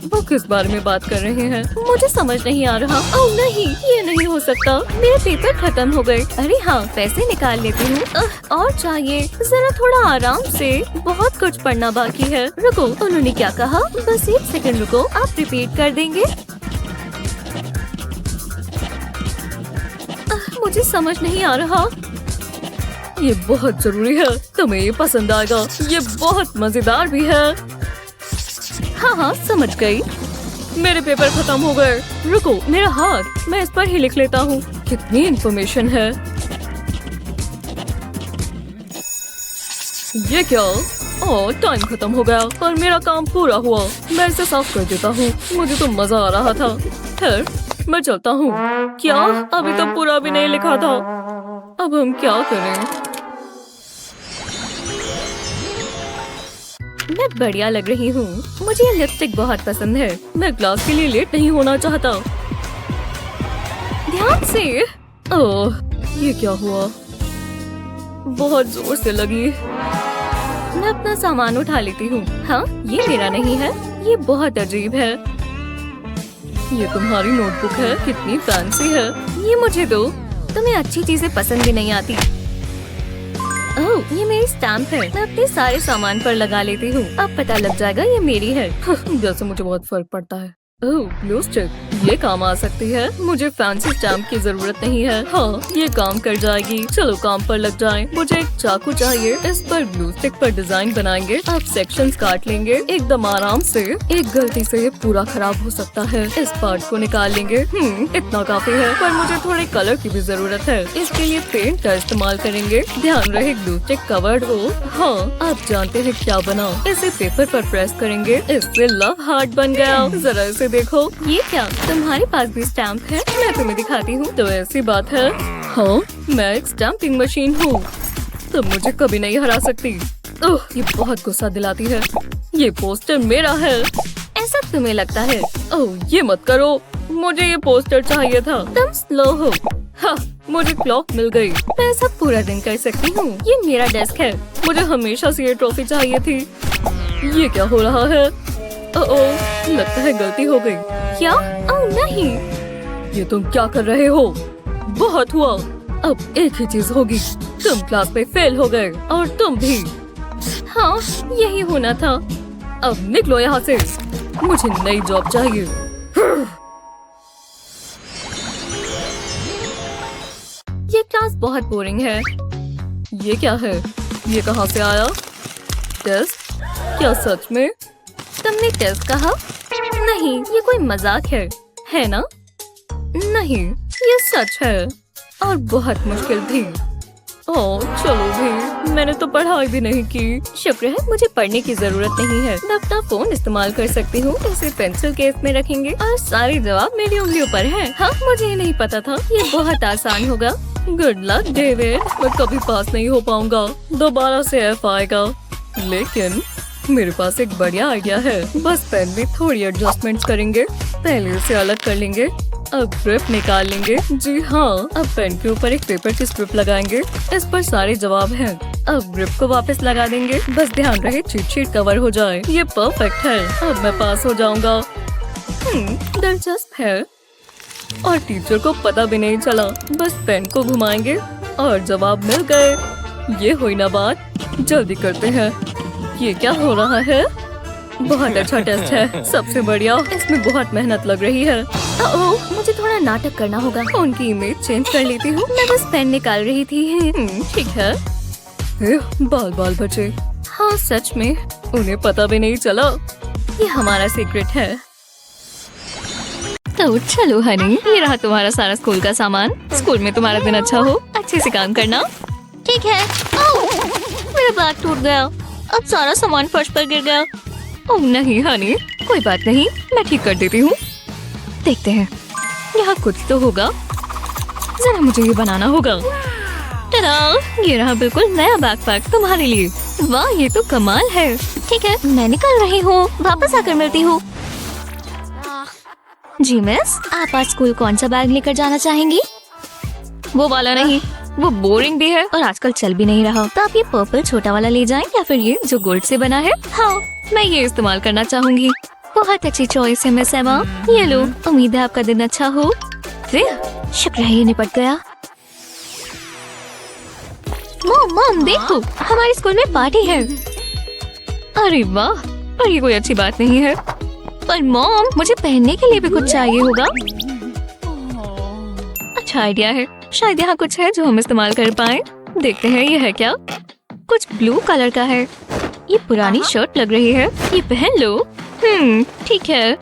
वो किस बारे में बात कर रहे हैं? मुझे समझ नहीं आ रहा। ओह नहीं, ये नहीं हो सकता। मेरे पेपर खत्म हो गए। अरे हाँ, पैसे निकाल लेती हूँ। और चाहिए। जरा थोड़ा आराम से। बहुत कुछ पढ़ना बाकी है। रुको, उन्होंने क्या कहा? बस 1 सेकंड रुको। आप रिपीट कर देंगे? मुझे समझ नहीं आ रहा। ये बहुत जरूरी है, तुम्हें ये पसंद आएगा। ये बहुत मजेदार भी है। हाँ हाँ समझ गई। मेरे पेपर खत्म हो गए। रुको, मेरा हाथ, मैं इस पर ही लिख लेता हूँ। कितनी इंफॉर्मेशन है। ये क्या? ओह, टाइम खत्म हो गया पर मेरा काम पूरा हुआ। मैं इसे साफ कर देता हूँ। मुझे तो मजा आ रहा था। फिर मैं चलता हूँ। क्या? अभी तो पूरा भी नहीं लिखा था। अब हम क्या करें? मैं बढ़िया लग रही हूँ। मुझे ये लिपस्टिक बहुत पसंद है। मैं क्लास के लिए लेट नहीं होना चाहता। ध्यान से। ओह, ये क्या हुआ? बहुत जोर से लगी। मैं अपना सामान उठा लेती हूँ। हाँ, ये मेरा नहीं है। ये बहुत अजीब है। ये तुम्हारी नोटबुक है। कितनी फैंसी है। ये मुझे दो। तुम्हें अच्छी चीजें पसंद भी नहीं आती। ओह, ये मेरी स्टैम्प है। मैं अपने सारे सामान पर लगा लेती हूँ। अब पता लग जाएगा ये मेरी है। जैसे मुझे बहुत फर्क पड़ता है। ओह, ग्लू स्टिक, ये काम आ सकती है। मुझे फैंसी स्टैम्प की जरूरत नहीं है। हाँ, ये काम कर जाएगी। चलो काम पर लग जाएं। मुझे एक चाकू चाहिए। इस पर ग्लू स्टिक पर डिजाइन बनाएंगे। अब सेक्शंस काट लेंगे एकदम आराम से। एक गलती से ये पूरा खराब हो सकता है। इस पार्ट को निकाल लेंगे। इतना काफी है, पर मुझे थोड़े कलर की भी जरूरत है। इसके लिए पेंट का इस्तेमाल करेंगे। ध्यान रहे ग्लू स्टिक कवर्ड हो। हाँ, आप जानते हैं क्या बना। इसे पेपर पर प्रेस करेंगे। इससे लव हार्ट बन गया। जरा इसे देखो। ये क्या? तुम्हारे पास भी स्टैम्प है? मैं तुम्हें दिखाती हूँ। तो ऐसी बात है। हाँ, मैं एक स्टैम्पिंग मशीन हूँ। तुम मुझे कभी नहीं हरा सकती। ओह, ये बहुत गुस्सा दिलाती है। ये पोस्टर मेरा है। ऐसा तुम्हें लगता है? ओह, ये मत करो। मुझे ये पोस्टर चाहिए था। तुम स्लो हो। हाँ, मुझे क्लॉक मिल गई। मैं ऐसा पूरा दिन कर सकती हूँ। ये मेरा डेस्क है। मुझे हमेशा से ये ट्रॉफी चाहिए थी। ये क्या हो रहा है? ओह, लगता है गलती हो गई। क्या? ओह नहीं। ये तुम क्या कर रहे हो? बहुत हुआ। अब एक ही चीज होगी। तुम क्लास में फेल हो गए और तुम भी। हाँ, यही होना था। अब निकलो यहाँ से। मुझे नई जॉब चाहिए। ये क्लास बहुत बोरिंग है। ये क्या है? ये कहाँ से आया? टेस्ट? क्या सच में? तुमने टेस्ट कहा? नहीं, ये कोई मजाक है ना? नहीं, ये सच है और बहुत मुश्किल भी। ओह, चलो भी। मैंने तो पढ़ाई भी नहीं की। शुक्र है मुझे पढ़ने की जरूरत नहीं है। मैं अपना फोन इस्तेमाल कर सकती हूँ। इसे पेंसिल केस में रखेंगे और सारे जवाब मेरी उंगलियों पर हैं। हाँ, मुझे ये नहीं पता था। ये बहुत आसान होगा। Good luck David. मैं कभी पास नहीं हो पाऊंगा। दोबारा से F आएगा। लेकिन मेरे पास एक बढ़िया आइडिया है। बस पेन में थोड़ी एडजस्टमेंट्स करेंगे। पहले इसे अलग कर लेंगे। अब ग्रिप निकाल लेंगे। जी हाँ, अब पेन के ऊपर एक पेपर की स्ट्रिप लगाएंगे। इस पर सारे जवाब हैं। अब ग्रिप को वापस लगा देंगे। बस ध्यान रहे चीट शीट कवर हो जाए। ये परफेक्ट है। अब मैं पास हो जाऊंगा। दिलचस्प है। और टीचर को पता भी नहीं चला। बस पेन को घुमाएंगे और जवाब मिल गए। ये हुई ना बात। जल्दी करते हैं। ये क्या हो रहा है? बहुत अच्छा टेस्ट है। सबसे बढ़िया। इसमें बहुत मेहनत लग रही है। ओह, मुझे थोड़ा नाटक करना होगा। उनकी इमेज चेंज कर लेती हूँ। मैं बस पेन निकाल रही थी। ठीक है। बाल बाल बचे। हाँ, सच में उन्हें पता भी नहीं चला। ये हमारा सीक्रेट है। तो चलो हनी, ये रहा तुम्हारा सारा स्कूल का सामान। स्कूल में तुम्हारा दिन अच्छा हो। अच्छे से काम करना। ठीक है। मेरा बैग टूट गया। अब सारा सामान फर्श पर गिर गया। ओह नहीं हनी, कोई बात नहीं, मैं ठीक कर देती हूँ। देखते हैं, यहाँ कुछ तो होगा। जरा मुझे ये बनाना होगा। टडा, ये रहा बिल्कुल नया बैकपैक तुम्हारे लिए। वाह, ये तो कमाल है। ठीक है, मैं निकल रही हूँ। वापस आकर मिलती हूँ। जी मिस, आप आज स्कूल कौन सा बैग लेकर जाना चाहेंगी? वो वाला नहीं, वो बोरिंग भी है और आजकल चल भी नहीं रहा। तो आप ये पर्पल छोटा वाला ले जाएं या फिर ये जो गोल्ड से बना है? हाँ, मैं ये इस्तेमाल करना चाहूंगी। बहुत अच्छी चॉइस है मिस एमा। ये लो, उम्मीद है आपका दिन अच्छा हो। फिर शुक्र है ये निपट गया। मॉम देखो, हमारे स्कूल में पार्टी है। अरे वाह, पर ये कोई अच्छी बात नहीं है। पर मॉम, मुझे पहनने के लिए भी कुछ चाहिए होगा। अच्छा आइडिया है। शायद यहाँ कुछ है जो हम इस्तेमाल कर पाए। देखते हैं ये है क्या। कुछ ब्लू कलर का है। ये पुरानी शर्ट लग रही है, ये पहन लो। ठीक है,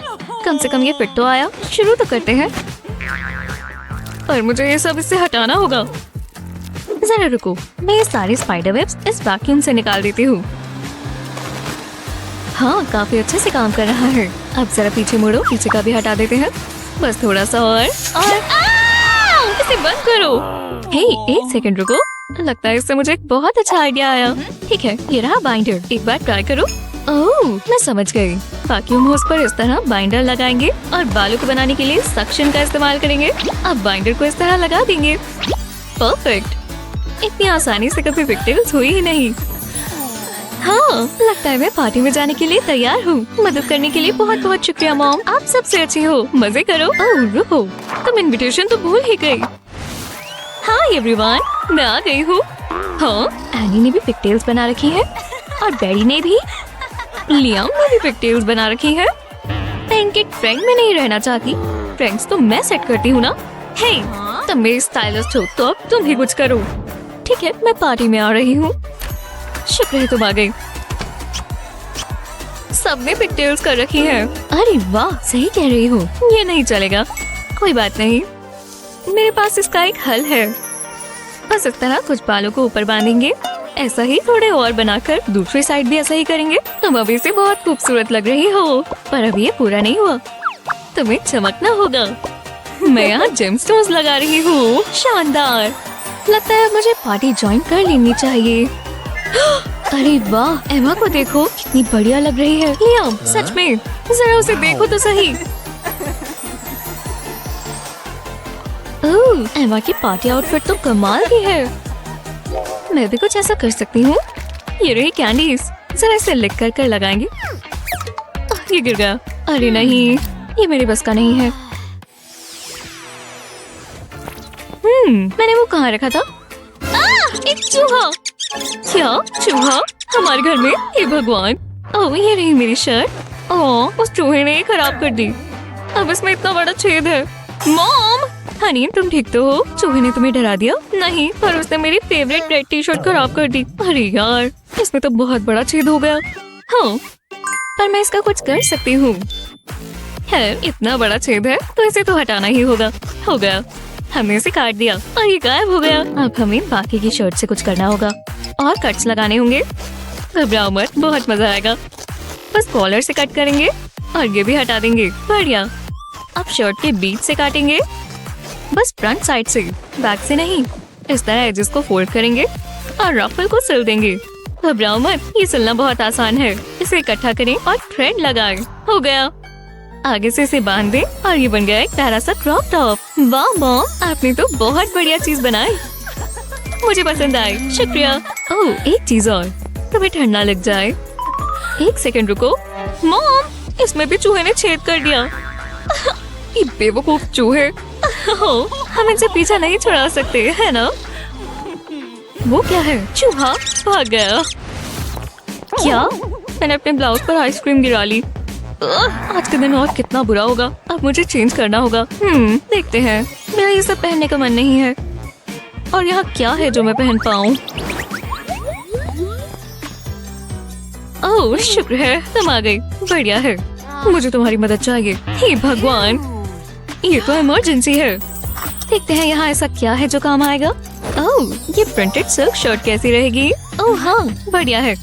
कम से कम ये फिट तो आया। शुरू तो करते हैं, पर मुझे ये सब इससे हटाना होगा। जरा रुको, मैं ये सारे स्पाइडर वेब्स इस वैक्यूम से निकाल देती हूँ। हाँ, काफी अच्छे से काम कर रहा है। अब जरा पीछे मुड़ो, पीछे का भी हटा देते हैं। बस थोड़ा सा और इसे बंद करो। हे, एक सेकंड रुको, लगता है इससे मुझे एक बहुत अच्छा आइडिया आया। ठीक है, ये रहा बाइंडर, एक बार ट्राई करो। ओह, मैं समझ गई। वैक्यूम होस पर इस तरह बाइंडर लगाएंगे और बालों को बनाने के लिए सक्शन का इस्तेमाल करेंगे। अब बाइंडर को इस तरह लगा देंगे। परफेक्ट। इतनी आसानी से कभी पिगटेल्स हुई ही नहीं। हाँ, लगता है मैं पार्टी में जाने के लिए तैयार हूँ। मदद करने के लिए बहुत बहुत शुक्रिया मॉम, आप सबसे अच्छी हो। मजे करो। ओह रुको, तुम इनविटेशन तो भूल ही गई। हाय एवरीवन, मैं आ गई हूँ। हाँ, एनी ने भी पिगटेल्स बना रखी है और बेरी ने भी। लियाम ने भी पिगटेल्स बना रखी है। पैनकेक फ्रैंक में नहीं रहना चाहती। फ्रैंक्स तो मैं सेट करती हूँ ना। हे, तुम मेरी स्टाइलिस्ट हो तो अब तुम ही कुछ करो। ठीक है, मैं पार्टी में आ रही हूँ। शुक्र है तुम आ गई। सबने पिगटेल्स कर रखी है। अरे वाह, सही कह रही हो, ये नहीं चलेगा। कोई बात नहीं, मेरे पास इसका एक हल है। बस इस तरह कुछ बालों को ऊपर बांधेंगे, ऐसा ही थोड़े और बनाकर दूसरी साइड भी ऐसा ही करेंगे। तुम अभी से बहुत खूबसूरत लग रही हो, पर अभी ये पूरा नहीं हुआ। तुम्हें चमकना होगा। मैं यहाँ जेमस्टोन्स लगा रही हूँ। शानदार। लगता है मुझे पार्टी ज्वाइन कर लेनी चाहिए। अरे वाह, एमा को देखो, कितनी बढ़िया लग रही है। लियाम, सच में, जरा उसे देखो तो सही। ओह, एमा की पार्टी आउटफिट तो कमाल की है। मैं भी कुछ ऐसा कर सकती हूँ। ये रही कैंडीज, जरा इसे लिख कर लगाएंगे। ये गिर गया। अरे नहीं, ये मेरे बस का नहीं है। मैंने वो कहाँ रखा था? एक चूहा। क्या चूहा हमारे घर में? हे भगवान। ओह, ये रही मेरी शर्ट। ओह, उस चूहे ने खराब कर दी। अब इसमें इतना बड़ा छेद है। मॉम, हनी तुम ठीक तो हो? चूहे ने तुम्हें डरा दिया? नहीं, पर उसने मेरी फेवरेट रेड टी शर्ट खराब कर दी। अरे यार, इसमें तो बहुत बड़ा छेद हो गया। हाँ, पर मैं इसका कुछ कर सकती हूँ। है, इतना बड़ा छेद है तो इसे तो हटाना ही होगा। हो गया, हमने इसे काट दिया और ये गायब हो गया। अब हमें बाकी की शर्ट से कुछ करना होगा और कट्स लगाने होंगे। घबराओ मत, बहुत मजा आएगा। बस कॉलर से कट करेंगे और ये भी हटा देंगे। बढ़िया। अब शर्ट के बीच से काटेंगे, बस फ्रंट साइड से, बैक से नहीं। इस तरह एजेस को फोल्ड करेंगे और रफल को सिल देंगे। घबराओ मत, ये सिलना बहुत आसान है। इसे इकट्ठा करें और थ्रेड लगाएं। हो गया। आगे से इसे बांध दें और ये बन गया एक प्यारा सा क्रॉप टॉप। वाह मॉम, आपने तो बहुत बढ़िया चीज बनाई। मुझे पसंद आई, शुक्रिया। ओह, एक चीज और, तुम्हें ठंडा लग जाए। एक सेकंड रुको। मॉम, इसमें भी चूहे ने छेद कर दिया। ये बेवकूफ चूहे। हम इनसे पीछा नहीं छुड़ा सकते, है ना? वो क्या है? चूहा भाग गया। क्या? मैंने अपने ब्लाउज पर आइसक्रीम गिरा ली। आज के दिन और कितना बुरा होगा। अब मुझे चेंज करना होगा। देखते हैं। मेरा ये सब पहनने का मन नहीं है। और यहाँ क्या है जो मैं पहन पाऊँ? ओह, शुक्र है तुम आ गई। बढ़िया है, मुझे तुम्हारी मदद चाहिए। हे भगवान, ये तो इमरजेंसी है। देखते हैं यहाँ ऐसा क्या है जो काम आएगा। ओह, ये प्रिंटेड सिल्क शर्ट कैसी रहेगी? ओह हाँ, बढ़िया है।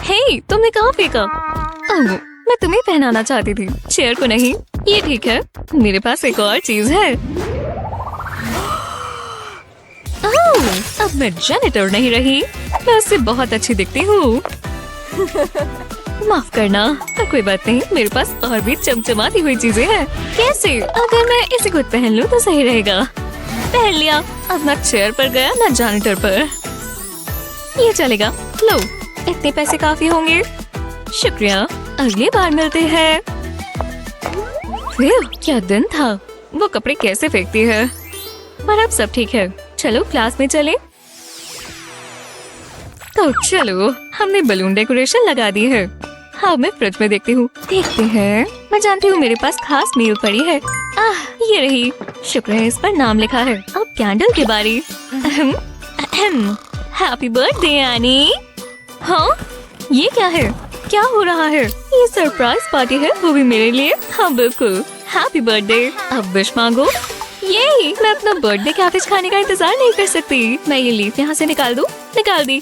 हे, तुमने कहाँ फेंका? ओह, मैं तुम्हें पहनाना चाहती थी, चेयर को नहीं। ये ठीक है, मेरे पास एक और चीज है। ओह, अब मैं जेनिटर नहीं रही, मैं उससे बहुत अच्छी दिखती हूँ। माफ करना, पर कोई बात नहीं, मेरे पास और भी चमचमाती हुई चीजें हैं। कैसे? अगर मैं इसे खुद पहन लूँ तो सही रहेगा। पहन लिया। अब ना चेयर पर गया ना जेनिटर पर। ये चलेगा। लो, इतने पैसे काफी होंगे। शुक्रिया, अगली बार मिलते हैं। क्या दिन था। वो कपड़े कैसे फेंकती है। पर अब सब ठीक है, चलो क्लास में चलें। तो चलो, हमने बलून डेकोरेशन लगा दी है। हाँ, मैं फ्रिज में देखती हूँ। देखते हैं, मैं जानती हूँ मेरे पास खास मील पड़ी है। ये रही। शुक्र है इस पर नाम लिखा है। अब कैंडल की बारी। Happy birthday any. हाँ, ये क्या है? क्या हो रहा है? ये सरप्राइज पार्टी है, वो भी मेरे लिए। हाँ बिल्कुल, हैप्पी बर्थडे। अब विश मांगो। ये मैं अपना बर्थडे कैबेज खाने का इंतजार नहीं कर सकती। मैं ये लीफ यहाँ से निकाल दूँ। निकाल दी।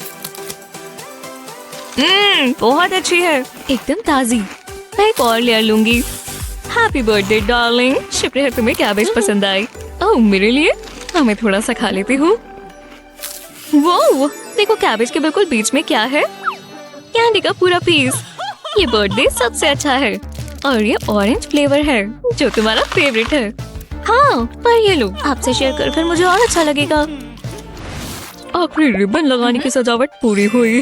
बहुत अच्छी है, एकदम ताजी। मैं एक और लेयर लूंगी। Happy birthday darling. शुक्र है तुम्हें कैबेज पसंद आई। ओह मेरे लिए? हाँ मैं थोड़ा सा खा लेती हूँ। वो देखो कैबेज के बिल्कुल बीच में क्या है? कैंडी का पूरा पीस। ये बर्थडे सबसे अच्छा है और ये ऑरेंज फ्लेवर है जो तुम्हारा फेवरेट है। हाँ पर ये लो, आपसे शेयर कर फिर मुझे और अच्छा लगेगा। आखिरी रिबन लगाने की सजावट पूरी हुई।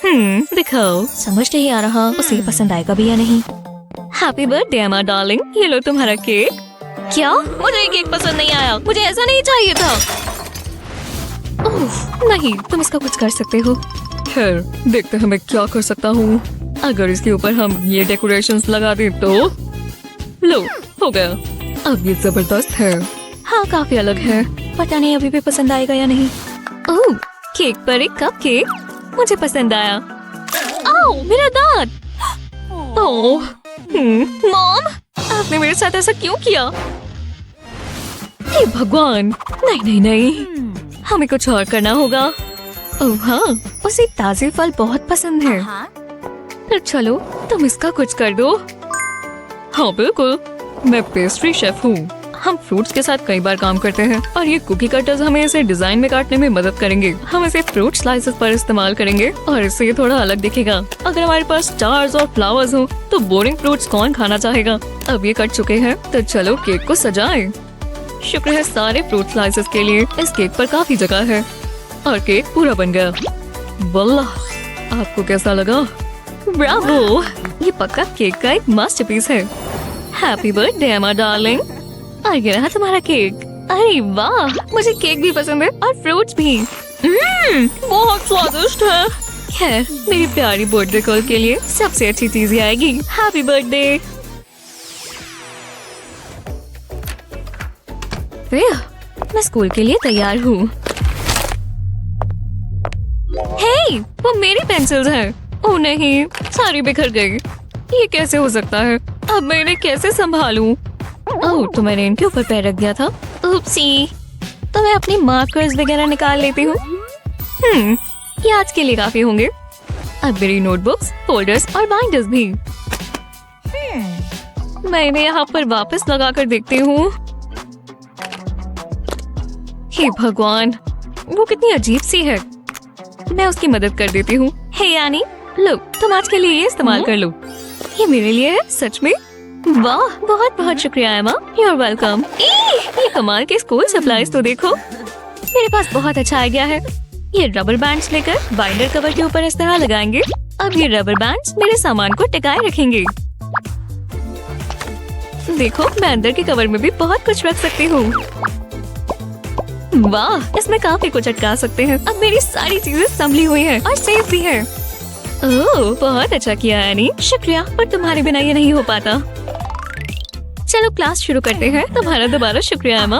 दिखाओ। समझ नहीं आ रहा उसे पसंद आएगा भी या नहीं। हैप्पी बर्थडे एमा डार्लिंग, ये लो तुम्हारा केक। क्या? मुझे ये केक पसंद नहीं आया, मुझे ऐसा नहीं चाहिए था। नहीं, तुम इसका कुछ कर सकते हो। खैर देखते हैं मैं क्या कर सकता हूँ। अगर इसके ऊपर हम ये डेकोरेशंस लगा दें तो लो, हो गया। अब ये जबरदस्त है। हाँ काफी अलग है, पता नहीं अभी भी पसंद आएगा या नहीं। ओह, केक पर एक कप केक, मुझे पसंद आया। ओह मेरा दांत। ओह मॉम, आपने मेरे साथ ऐसा क्यों किया? हे भगवान, नहीं नहीं नहीं, हमें कुछ और करना होगा। ओह हाँ, उसे ताजे फल बहुत पसंद है। तो चलो तुम इसका कुछ कर दो। हाँ बिल्कुल, मैं पेस्ट्री शेफ हूँ। हम फ्रूट्स के साथ कई बार काम करते हैं और ये कुकी कटर्स हमें इसे डिजाइन में काटने में मदद करेंगे। हम इसे फ्रूट स्लाइसेस पर इस्तेमाल करेंगे और इससे ये थोड़ा अलग दिखेगा। अगर हमारे पास स्टार्स और फ्लावर्स हो तो बोरिंग फ्रूट्स कौन खाना चाहेगा? अब ये कट चुके हैं तो चलो केक को सजाएं। शुक्र है सारे फ्रूट स्लाइसेस के लिए इस केक पर काफी जगह है और केक पूरा बन गया। वल्लाह, आपको कैसा लगा? ब्रावो, ये पक्का केक का एक मास्टरपीस है। हैप्पी बर्थडे एमा डार्लिंग। और ये रहा तुम्हारा केक। अरे वाह, मुझे केक भी पसंद है और फ्रूट्स भी। बहुत स्वादिष्ट है। खैर मेरी प्यारी बर्थडे गर्ल के लिए सबसे अच्छी चीज ही आएगी। Happy birthday. मैं स्कूल के लिए तैयार हूँ। हे, वो मेरी पेंसिल्स हैं। ओह नहीं, सारी बिखर गई। ये कैसे हो सकता है? अब मैं इन्हें कैसे संभालूं? ओह, तो मैंने इनके ऊपर पैर रख दिया था। उप्सी। तो मैं अपनी मार्कर्स वगैरह निकाल लेती हूँ। ये आज के लिए काफी होंगे। अब मेरी नोटबुक्स, फोल्डर्स और बाइंडर्स भी। मैं इन्हें यहाँ पर वापस लगा कर देखती हूँ। हे भगवान, वो कितनी अजीब सी है। मैं उसकी मदद कर देती हूँ। हे यानी, लो तुम आज के लिए ये इस्तेमाल कर लो। ये मेरे लिए है सच में। वाह, बहुत बहुत शुक्रिया एमा। You are welcome. ये कमाल के स्कूल सप्लाईज तो देखो। मेरे पास बहुत अच्छा आइडिया है। ये रबर बैंड्स लेकर बाइंडर कवर के ऊपर इस तरह लगाएंगे। अब ये रबर बैंड्स मेरे सामान को टिकाए रखेंगे। देखो, मैं अंदर के कवर में भी बहुत कुछ रख सकती हूँ। वाह, इसमें काफी कुछ अटका सकते हैं। अब मेरी सारी चीजें संभली हुई हैं और सेफ भी है। ओह, बहुत अच्छा किया एनी, शुक्रिया। पर तुम्हारे बिना ये नहीं हो पाता। चलो क्लास शुरू करते हैं। तुम्हारा दोबारा शुक्रिया एमा।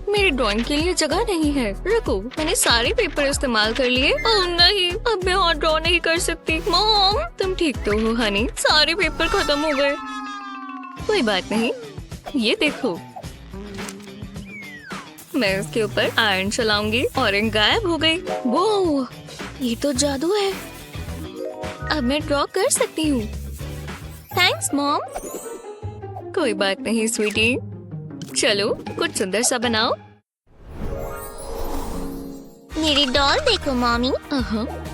मेरी ड्राइंग के लिए जगह नहीं है। रुको, मैंने सारे पेपर इस्तेमाल कर लिए। ओह नहीं, अब मैं और ड्रॉ नहीं कर सकती। मॉम, तुम ठीक तो हो हनी? सारे पेपर खत्म हो गए। कोई बात नहीं, ये देखो। मैं इसके ऊपर आयरन चलाऊंगी और इंक गायब हो गई। वो, ये तो जादू है। अब मैं ड्रॉ कर सकती हूँ। Thanks mom. कोई बात नहीं स्वीटी। चलो कुछ सुंदर सा बनाओ। मेरी डॉल देखो मॉमी।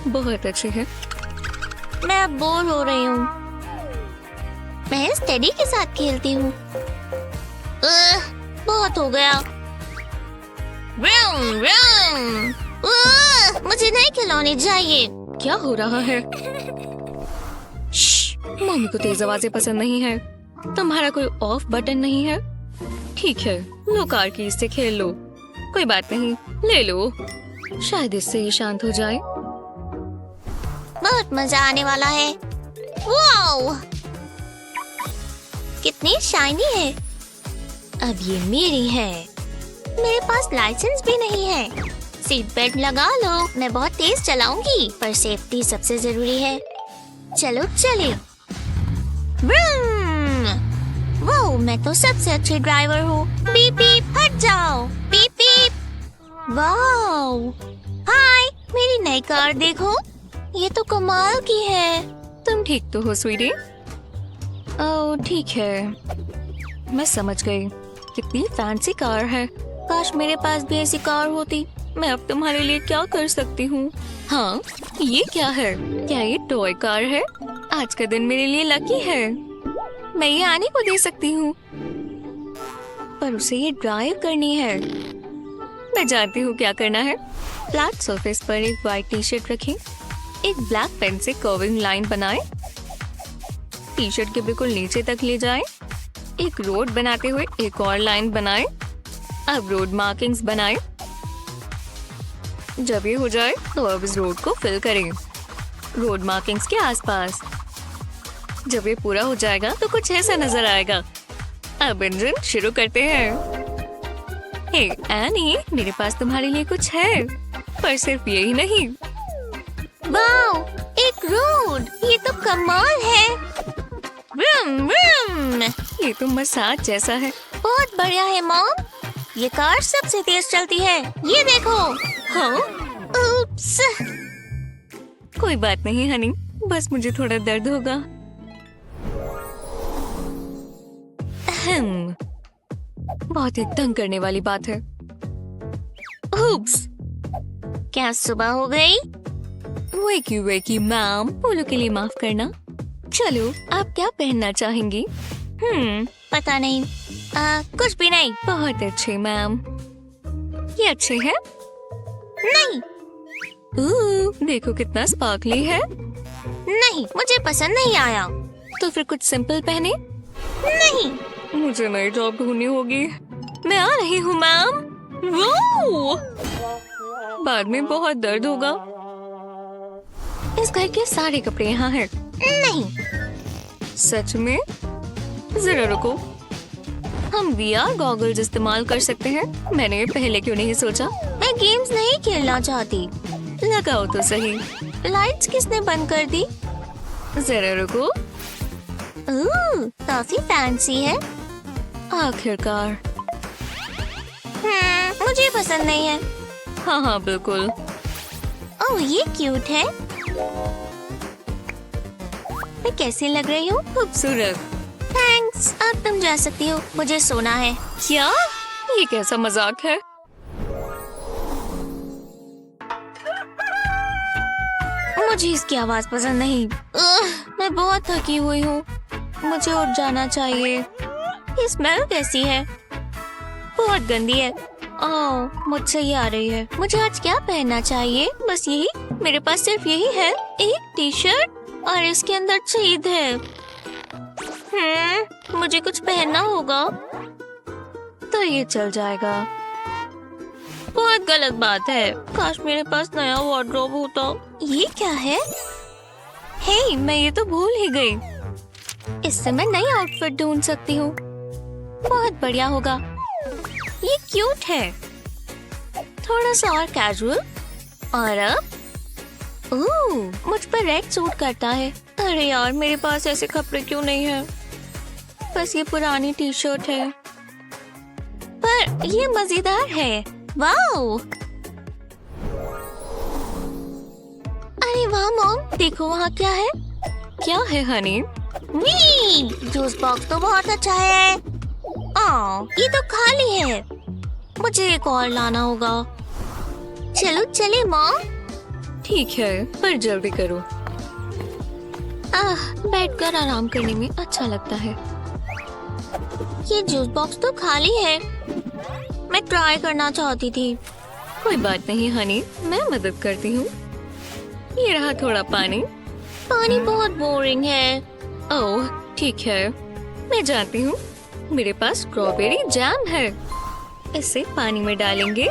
बहुत अच्छी है। मैं अब बोर हो रही हूँ। मैं इस टेडी के साथ खेलती हूँ। बहुत हो गया। मुझे नहीं खिलौने चाहिए। क्या हो रहा है? मम्मी को तेज आवाजें पसंद नहीं है। तुम्हारा कोई ऑफ बटन नहीं है? ठीक है, लो कार की इससे खेल लो। कोई बात नहीं, ले लो। शायद इससे ही शांत हो जाए। बहुत मजा आने वाला है। वाओ, कितनी शाइनी है। अब ये मेरी है। मेरे पास लाइसेंस भी नहीं है। सीट बेल्ट लगा लो, मैं बहुत तेज चलाऊंगी, पर सेफ्टी सबसे जरूरी है। चलो चले। वाह, मैं तो सबसे अच्छी ड्राइवर हूँ। बीप बीप, हट जाओ। Beep beep. वाह, हाय, मेरी नई कार देखो, ये तो कमाल की है। तुम ठीक तो हो स्वीटी? ओह ठीक है, मैं समझ गई। कितनी फैंसी कार है। काश मेरे पास भी ऐसी कार होती। मैं अब तुम्हारे लिए क्या कर सकती हूँ? हाँ, ये क्या है? क्या ये टॉय कार है? आज का दिन मेरे लिए लकी है। मैं ये आने को दे सकती हूँ, पर उसे ये ड्राइव करनी है। मैं जानती हूँ क्या करना है। फ्लैट सरफेस पर एक व्हाइट टी शर्ट रखें, एक ब्लैक पेन से कर्विंग लाइन बनाएं, टी शर्ट के बिल्कुल नीचे तक ले जाएं, एक रोड बनाते हुए एक और लाइन बनाएं। अब रोड मार्किंग्स बनाएं। जब ये हो जाए तो अब इस रोड को फिल करें रोड मार्किंग्स के आसपास। जब ये पूरा हो जाएगा तो कुछ ऐसा नजर आएगा। अब इंजन शुरू करते हैं। हे एनी, मेरे पास तुम्हारे लिए कुछ है, पर सिर्फ यही नहीं। वाह, एक रोड, ये तो कमाल है। व्रुम व्रुम, ये तो मसाज जैसा है। बहुत बढ़िया है मॉम। ये कार सबसे तेज चलती है, ये देखो। हाँ, उप्स। कोई बात नहीं हनी, बस मुझे थोड़ा दर्द होगा। बहुत ही तंग करने वाली बात है। उप्स, क्या सुबह हो गई? वेकी वेकी मैम, बोलो के लिए माफ करना। चलो, आप क्या पहनना चाहेंगी? पता नहीं। कुछ भी नहीं। बहुत अच्छे मैम। ये अच्छे हैं? नहीं देखो कितना स्पार्कली है। नहीं, मुझे पसंद नहीं आया। तो फिर कुछ सिंपल पहने। नहीं, मुझे नई जॉब ढूंढनी होगी। मैं आ रही हूँ मैम। वो बाद में बहुत दर्द होगा। इस घर के सारे कपड़े यहाँ हैं। नहीं। सच में? जरा रुको, हम VR गॉगल्स इस्तेमाल कर सकते हैं। मैंने ये पहले क्यों नहीं सोचा? मैं गेम्स नहीं खेलना चाहती। लगाओ तो सही। लाइट्स किसने बंद कर दी? जरा रुको। काफी फैंसी है। आखिरकार। मुझे पसंद नहीं है। हाँ हाँ बिल्कुल। ओह, ये क्यूट है। मैं कैसी लग रही हूँ? खूबसूरत। थैंक्स, अब तुम जा सकती हो, मुझे सोना है। क्या? ये कैसा मजाक है? मुझे इसकी आवाज पसंद नहीं। मैं बहुत थकी हुई हूँ, मुझे उठ जाना चाहिए। ये स्मेल कैसी है? बहुत गंदी है। ओह, मुझसे ये आ रही है। मुझे आज क्या पहनना चाहिए? बस यही, मेरे पास सिर्फ यही है। एक टी शर्ट और इसके अंदर छेद है। मुझे कुछ पहनना होगा। तो ये चल जाएगा। बहुत गलत बात है। काश मेरे पास नया वार्डरोब होता। ये क्या है? हे, मैं ये तो भूल ही गई। इससे मैं नई आउटफिट ढूंढ सकती हूँ। बहुत बढ़िया होगा। ये क्यूट है। थोड़ा सा और कैजुअल। और अब मुझ पर रेड सूट करता है। अरे यार, मेरे पास ऐसे कपड़े क्यों नहीं है? बस ये पुरानी टी शर्ट है, पर ये मजेदार है। वाओ! अरे वाह मॉम, देखो वहाँ क्या है। क्या है हनी? जूस बॉक्स तो बहुत अच्छा है। ये तो खाली है। मुझे एक और लाना होगा। चलो चले मॉम। ठीक है, पर जल्दी करो। बैठकर आराम करने में अच्छा लगता है। ये जूस बॉक्स तो खाली है। मैं ट्राई करना चाहती थी। कोई बात नहीं हनी, मैं मदद करती हूँ। ये रहा थोड़ा पानी। पानी बहुत बोरिंग है। ओह ठीक है, मैं जानती हूँ। मेरे पास स्ट्रॉबेरी जैम है। इसे पानी में डालेंगे,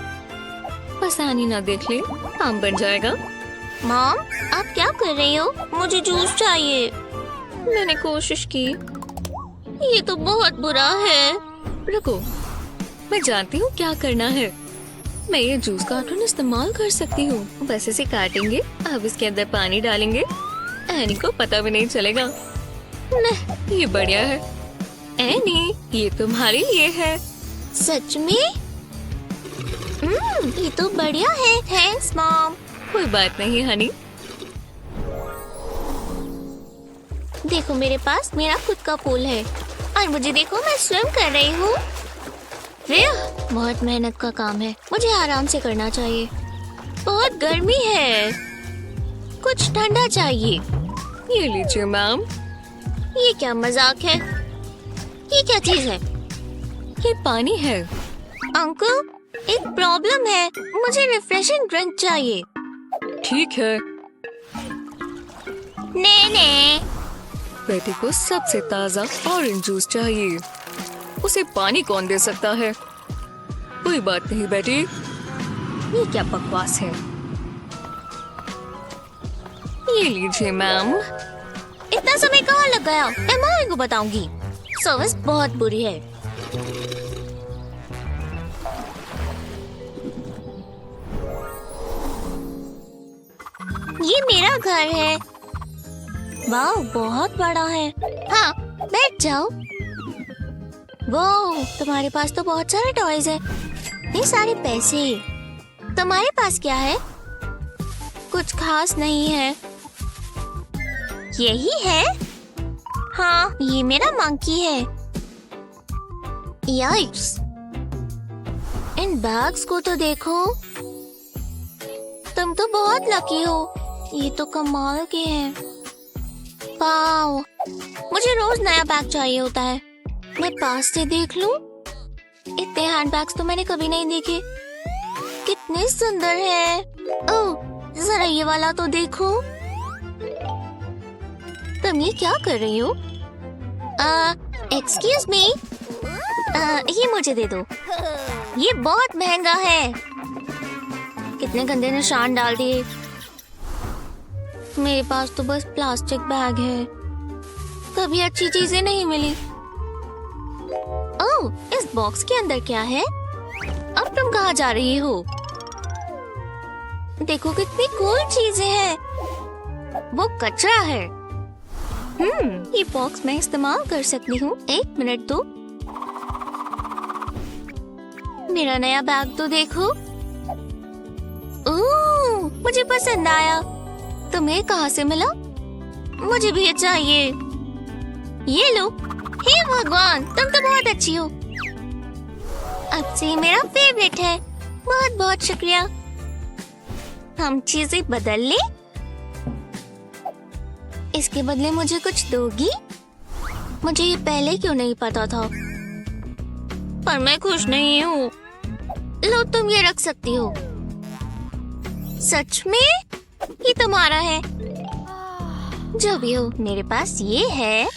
बस आनी ना देख ले, आम बन जाएगा। मॉम, आप क्या कर रही हो? मुझे जूस चाहिए। मैंने कोशिश की, ये तो बहुत बुरा है। रुको, मैं जानती हूँ क्या करना है। मैं ये जूस कार्टून इस्तेमाल कर सकती हूँ। बस इसे काटेंगे, अब इसके अंदर पानी डालेंगे। एनी को पता भी नहीं चलेगा। नहीं, ये बढ़िया है। एनी, ये तुम्हारे लिए है। सच में? ये तो बढ़िया है। Thanks mom. कोई बात नहीं हनी। देखो मेरे पास मेरा खुद का पूल है और मुझे देखो मैं स्विम कर रही हूँ। बहुत मेहनत का काम है, मुझे आराम से करना चाहिए। बहुत गर्मी है, कुछ ठंडा चाहिए। ये लीजिए मैम। ये क्या मजाक है? ये क्या चीज है? ये पानी है। अंकल, एक प्रॉब्लम है, मुझे रिफ्रेशिंग ड्रिंक चाहिए। ठीक है। ने बेटी को सबसे ताजा ऑरेंज जूस चाहिए। उसे पानी कौन दे सकता है? कोई बात नहीं बेटी। ये क्या बकवास है? ये लीजिए मैम। इतना समय कहाँ लग गया? मैं मम्मी को बताऊंगी। सर्विस बहुत बुरी है। ये मेरा घर है। वाह, बहुत बड़ा है। हाँ, बैठ जाओ। वाह, तुम्हारे पास तो बहुत सारे टॉयज है। ये सारे पैसे। तुम्हारे पास क्या है? कुछ खास नहीं है। यही है? हाँ, ये मेरा मंकी है। याइक्स! इन बैग्स को तो देखो। तुम तो बहुत लकी हो। ये तो कमाल के हैं। वाओ, मुझे रोज नया बैग चाहिए होता है। मैं पास से देख लूं? इतने हैंडबैग्स तो मैंने कभी नहीं देखे। कितने सुंदर है। ओह, जरा ये वाला तो देखो। तुम ये क्या कर रही हो? एक्सक्यूज मी, ये मुझे दे दो। ये बहुत महंगा है। कितने गंदे निशान डाल दिए। मेरे पास तो बस प्लास्टिक बैग है। कभी अच्छी चीजें नहीं मिली। ओह, इस बॉक्स के अंदर क्या है? अब तुम कहाँ जा रही हो? देखो कितनी कूल चीजें हैं। वो कचरा है। ये बॉक्स मैं इस्तेमाल कर सकती हूँ। एक मिनट दो। मेरा नया बैग तो देखो। ओह, मुझे पसंद आया। तुम्हें कहाँ से मिला? मुझे भी चाहिए। ये लो। हे भगवान, तुम तो बहुत अच्छी हो। अब से मेरा फेवरेट है। बहुत बहुत शुक्रिया। हम चीजें बदल लें? इसके बदले मुझे कुछ दोगी? मुझे ये पहले क्यों नहीं पता था? पर मैं खुश नहीं हूँ। लो, तुम ये रख सकती हो। सच में? ये तुम्हारा है। जो भी हो, मेरे पास ये है।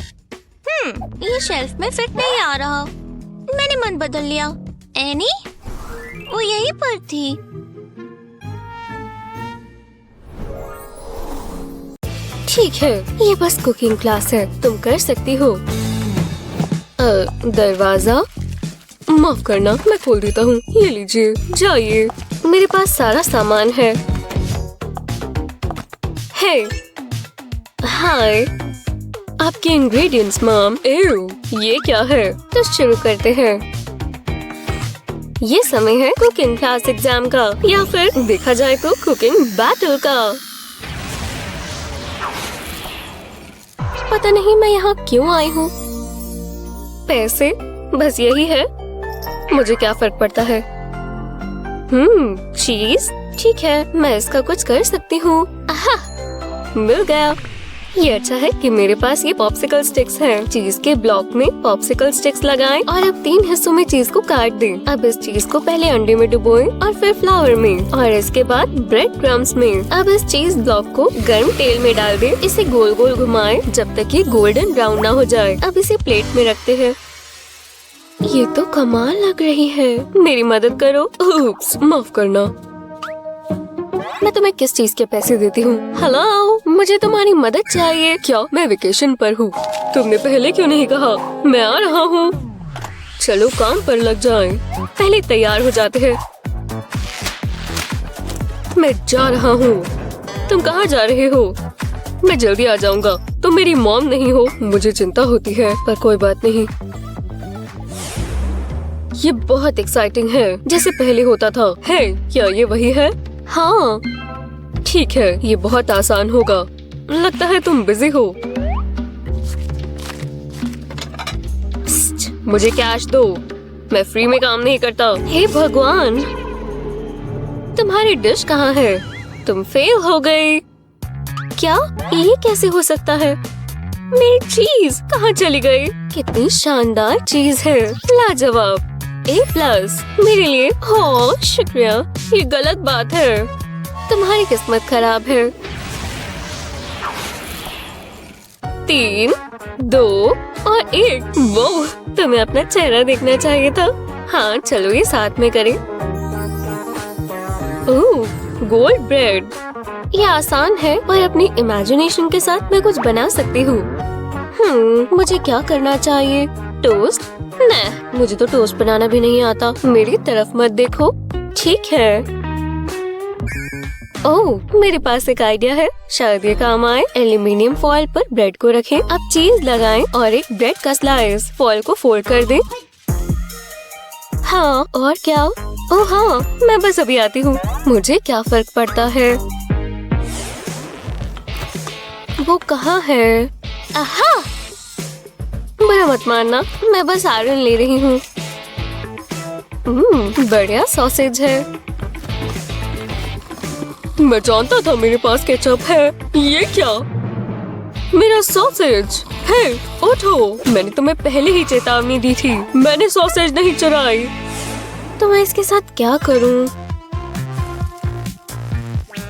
ये शेल्फ में फिट नहीं आ रहा। मैंने मन बदल लिया। एनी, वो यहीं पर थी। ठीक है, ये बस कुकिंग क्लास है, तुम कर सकती हो। दरवाजा माफ करना, मैं खोल देता हूँ। ये लीजिए, जाइए। मेरे पास सारा सामान है। हे, हाय। आपके इंग्रेडिएंट्स मैम। ये क्या है? तो शुरू करते हैं। ये समय है कुकिंग क्लास एग्जाम का, या फिर देखा जाए तो कुकिंग बैटल का। पता नहीं मैं यहाँ क्यों आई हूँ। पैसे, बस यही है। मुझे क्या फर्क पड़ता है। चीज, ठीक है, मैं इसका कुछ कर सकती हूँ। मिल गया। ये अच्छा है कि मेरे पास ये पॉप्सिकल स्टिक्स हैं। चीज के ब्लॉक में पॉप्सिकल स्टिक्स लगाएं और अब 3 हिस्सों में चीज को काट दें। अब इस चीज को पहले अंडे में डुबोएं और फिर फ्लावर में और इसके बाद ब्रेड क्रम्स में। अब इस चीज ब्लॉक को गर्म तेल में डाल दें। इसे गोल गोल घुमाएं जब तक ये गोल्डन ब्राउन ना हो जाए। अब इसे प्लेट में रखते हैं। ये तो कमाल लग रही है। मेरी मदद करो। उप्स, माफ करना। मैं तुम्हें किस चीज के पैसे देती हूँ? हेलो, मुझे तुम्हारी मदद चाहिए। क्या मैं वेकेशन पर हूँ? तुमने पहले क्यों नहीं कहा? मैं आ रहा हूँ। चलो काम पर लग जाएं। पहले तैयार हो जाते हैं। मैं जा रहा हूँ। तुम कहाँ जा रहे हो? मैं जल्दी आ जाऊंगा। तुम मेरी मॉम नहीं हो। मुझे चिंता होती है पर कोई बात नहीं। ये बहुत एक्साइटिंग है जैसे पहले होता था। है क्या ये वही है? हाँ ठीक है, ये बहुत आसान होगा। लगता है तुम बिजी हो। मुझे कैश दो, मैं फ्री में काम नहीं करता। हे भगवान, तुम्हारी डिश कहाँ है? तुम फेल हो गई। क्या ये कैसे हो सकता है? मेरी चीज कहाँ चली गई? कितनी शानदार चीज है, लाजवाब। A+ मेरे लिए। हो शुक्रिया। ये गलत बात है। तुम्हारी किस्मत खराब है। 3, 2 और 1। वो तुम्हें अपना चेहरा देखना चाहिए था। हाँ चलो ये साथ में करें। ओह गोल्ड ब्रेड, ये आसान है और अपनी इमेजिनेशन के साथ मैं कुछ बना सकती हूँ। मुझे क्या करना चाहिए? टोस्ट? नहीं, मुझे तो टोस्ट बनाना भी नहीं आता। मेरी तरफ मत देखो। ठीक है। ओह मेरे पास एक आइडिया है, शायद ये काम आए। एल्यूमिनियम फॉइल पर ब्रेड को रखें, अब चीज लगाएं और एक ब्रेड का स्लाइस। फॉइल को फोल्ड कर दें। हाँ और क्या? ओह हाँ, मैं बस अभी आती हूँ। मुझे क्या फर्क पड़ता है? वो कहाँ है? आहा! बुरा मत मानना, मैं बस आयरन ले रही हूँ। बढ़िया सॉसेज है। मैं जानता था मेरे पास केचप है। ये क्या? मेरा सॉसेज है। उठो, मैंने तुम्हें पहले ही चेतावनी दी थी। मैंने सॉसेज नहीं चुराई। तो मैं इसके साथ क्या करूं?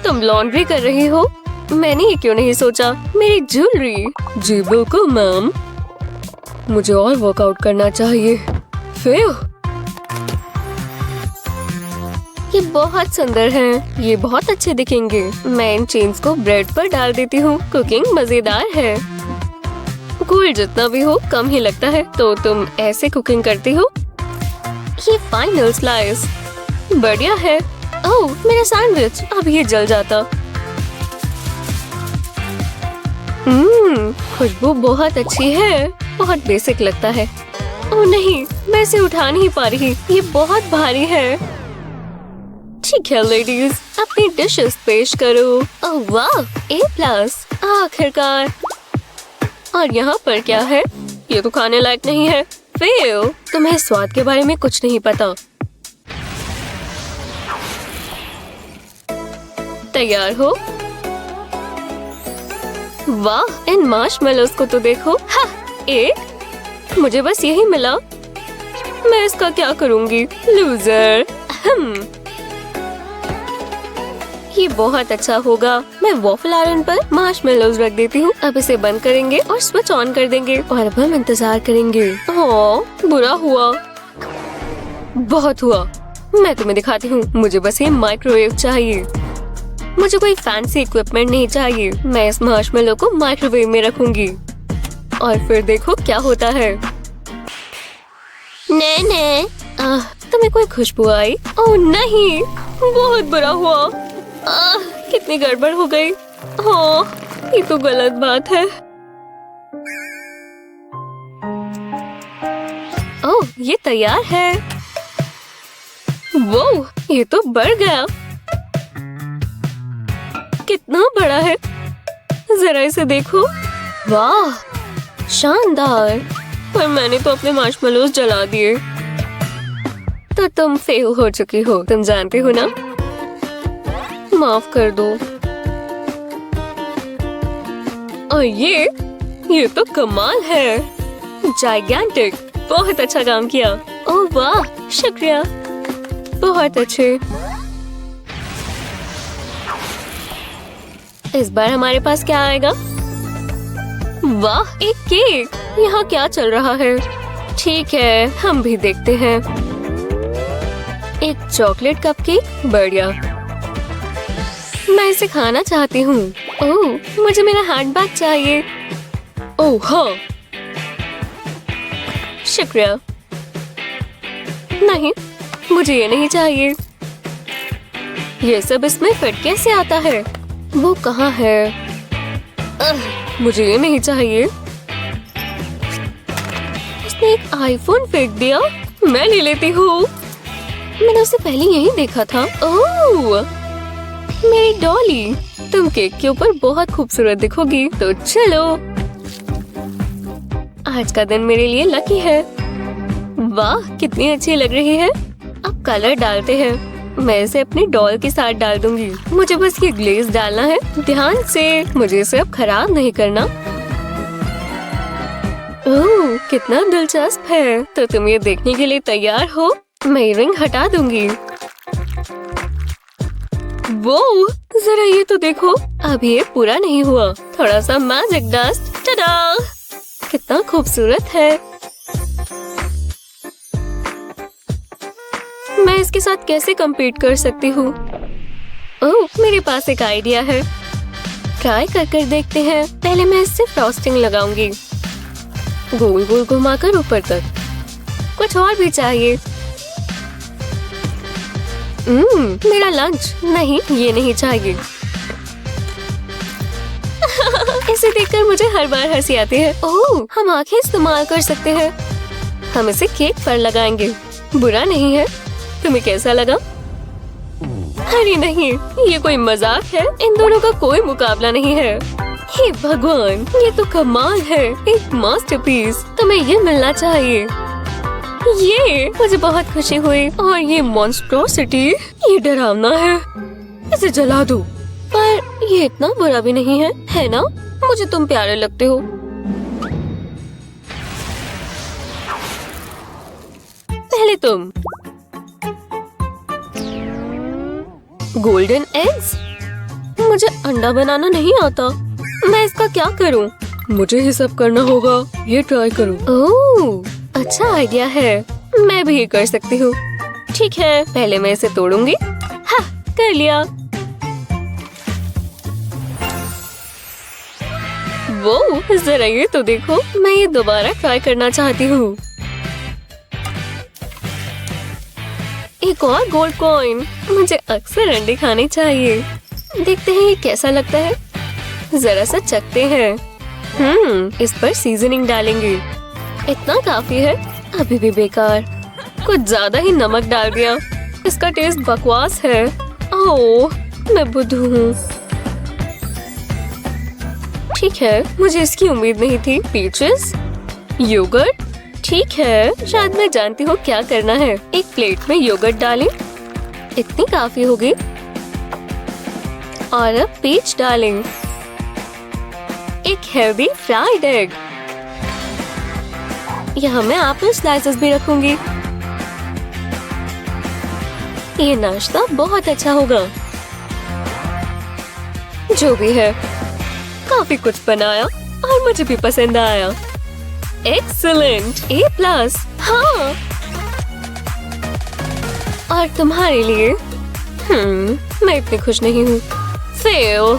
तुम लॉन्ड्री कर रही हो? मैंने ये क्यों नहीं सोचा? मेरी ज्वेलरी। जी बिल्कुल मैम, मुझे और वर्कआउट करना चाहिए। फिर ये बहुत सुंदर हैं। ये बहुत अच्छे दिखेंगे। मैं इन चेन्स को ब्रेड पर डाल देती हूँ। कुकिंग मजेदार है। गोल्ड जितना भी हो कम ही लगता है। तो तुम ऐसे कुकिंग करती हो? ये फाइनल स्लाइस बढ़िया है। ओह मेरा सैंडविच, अब ये जल जाता। खुशबू बहुत अच्छी है। बहुत बेसिक लगता है। ओह नहीं, मैं इसे उठा नहीं पा रही। ये बहुत भारी है। ठीक है लेडीज, अपनी डिशेस पेश करो। ओह वाह, A+, आखिरकार। और यहाँ पर क्या है? ये तो खाने लायक नहीं है। फेल। तुम्हें स्वाद के बारे में कुछ नहीं पता। तैयार हो? वाह, इन मार्शमेलोज को तो देखो। हा, एक मुझे बस यही मिला। मैं इसका क्या करूंगी? लूजर। ये बहुत अच्छा होगा। मैं वॉफल आयरन पर मार्शमेलोज रख देती हूँ। अब इसे बंद करेंगे और स्विच ऑन कर देंगे और अब हम इंतजार करेंगे। ओह बुरा हुआ, बहुत हुआ। मैं तुम्हें दिखाती हूँ। मुझे बस ये माइक्रोवेव चाहिए। मुझे कोई फैंसी इक्विपमेंट नहीं चाहिए। मैं इस मार्शमेलो को माइक्रोवेव में रखूंगी और फिर देखो क्या होता है। नहीं, तुम्हें कोई खुशबू आई? ओह नहीं, बहुत बुरा हुआ। कितनी गड़बड़ हो गई। हाँ, ये तो गलत बात है। ओह, ये तैयार है। वो, ये तो बढ़ गया। कितना बड़ा है, जरा इसे देखो। वाह, शानदार। पर मैंने तो अपने मार्शमेलोज जला दिए। तो तुम फेल हो चुकी हो, तुम जानते हो ना। माफ कर दो। और ये तो कमाल है। जाइगेंटिक, बहुत अच्छा काम किया। ओह वाह, शुक्रिया। बहुत अच्छे। इस बार हमारे पास क्या आएगा? वाह, एक केक। यहाँ क्या चल रहा है? ठीक है, हम भी देखते हैं। एक चॉकलेट कपकेक, बढ़िया। मैं इसे खाना चाहती हूँ। ओह, मुझे मेरा हैंडबैग चाहिए। ओह हाँ, शुक्रिया। नहीं, मुझे ये नहीं चाहिए। ये सब इसमें फिट कैसे आता है? वो कहाँ है? मुझे ये नहीं चाहिए। उसने एक आईफोन फेंक दिया। मैं ले लेती हूँ। मैंने उसे पहले यही देखा था। ओह, मेरी डॉली, तुम केक के ऊपर बहुत खूबसूरत दिखोगी। तो चलो, आज का दिन मेरे लिए लकी है। वाह, कितनी अच्छी लग रही है। अब कलर डालते हैं। मैं इसे अपनी डॉल के साथ डाल दूंगी। मुझे बस ये ग्लेज डालना है। ध्यान से, मुझे इसे अब खराब नहीं करना। ओह, कितना दिलचस्प है। तो तुम ये देखने के लिए तैयार हो? मैं ये रिंग हटा दूंगी। वो, जरा ये तो देखो। अब ये पूरा नहीं हुआ। थोड़ा सा मैजिक डस्ट। टडा! कितना खूबसूरत है। मैं इसके साथ कैसे compete कर सकती हूँ? ओह, मेरे पास एक आइडिया है। ट्राई कर देखते हैं। पहले मैं इससे फ्रॉस्टिंग लगाऊंगी, गोल गोल घुमाकर ऊपर तक। कुछ और भी चाहिए। मेरा लंच। नहीं, ये नहीं चाहिए। इसे देखकर मुझे हर बार हंसी आती है। ओह, हम आंखें इस्तेमाल कर सकते हैं। हम इसे केक पर लगाएंगे। बुरा नहीं है। तुम्हें कैसा लगा? अरे नहीं, ये कोई मजाक है। इन दोनों का कोई मुकाबला नहीं है। हे भगवान, ये तो कमाल है। एक मास्टरपीस। तुम्हें ये मिलना चाहिए। ये मुझे बहुत खुशी हुई। और ये मॉन्स्ट्रोसिटी, ये डरावना है। इसे जला दो। पर ये इतना बुरा भी नहीं है ना? मुझे तुम प्यारे लगते हो। पहले तुम। Golden eggs? मुझे अंडा बनाना नहीं आता। मैं इसका क्या करूं? मुझे ही सब करना होगा। ये ट्राई करो। ओह, अच्छा आइडिया है। मैं भी ये कर सकती हूँ। ठीक है, पहले मैं इसे तोड़ूंगी। हाँ, कर लिया। वो, जरा ये तो देखो। मैं ये दोबारा ट्राई करना चाहती हूँ। एक और गोल्ड कॉइन। मुझे अक्सर अंडे खाने चाहिए। देखते हैं ये कैसा लगता है। जरा सा चखते हैं। इस पर सीजनिंग डालेंगे। इतना काफी है। अभी भी बेकार। कुछ ज्यादा ही नमक डाल दिया। इसका टेस्ट बकवास है। ओह, मैं बुद्धू हूँ। ठीक है, मुझे इसकी उम्मीद नहीं थी। Peaches, yogurt. ठीक है, शायद मैं जानती हूँ क्या करना है। एक प्लेट में योगर्ट डालें। इतनी काफी होगी। और अब पीच डालें। एक हेल्दी फ्राइड एग। यहाँ मैं एप्पल स्लाइसेस भी रखूंगी। ये नाश्ता बहुत अच्छा होगा। जो भी है, काफी कुछ बनाया और मुझे भी पसंद आया। Excellent, A+। हाँ, और तुम्हारे लिए मैं इतनी खुश नहीं हूँ। फेल।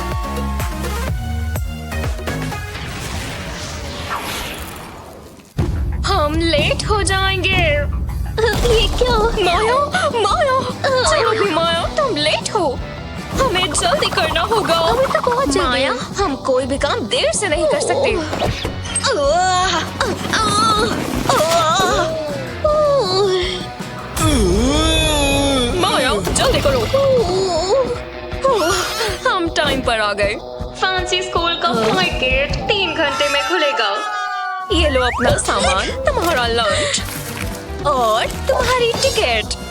हम लेट हो जाएंगे। ये क्या? माया, माया, चलो भी माया, तुम लेट हो। हमें जल्दी करना होगा। अभी तो बहुत जल्दी। माया, हम कोई भी काम देर से नहीं कर सकते। माया, जल्दी करो। हम टाइम पर आ गए। फैंसी स्कूल का फ्लाइट गेट 3 घंटे में खुलेगा। ये लो अपना सामान, तुम्हारा लंच और तुम्हारी टिकट।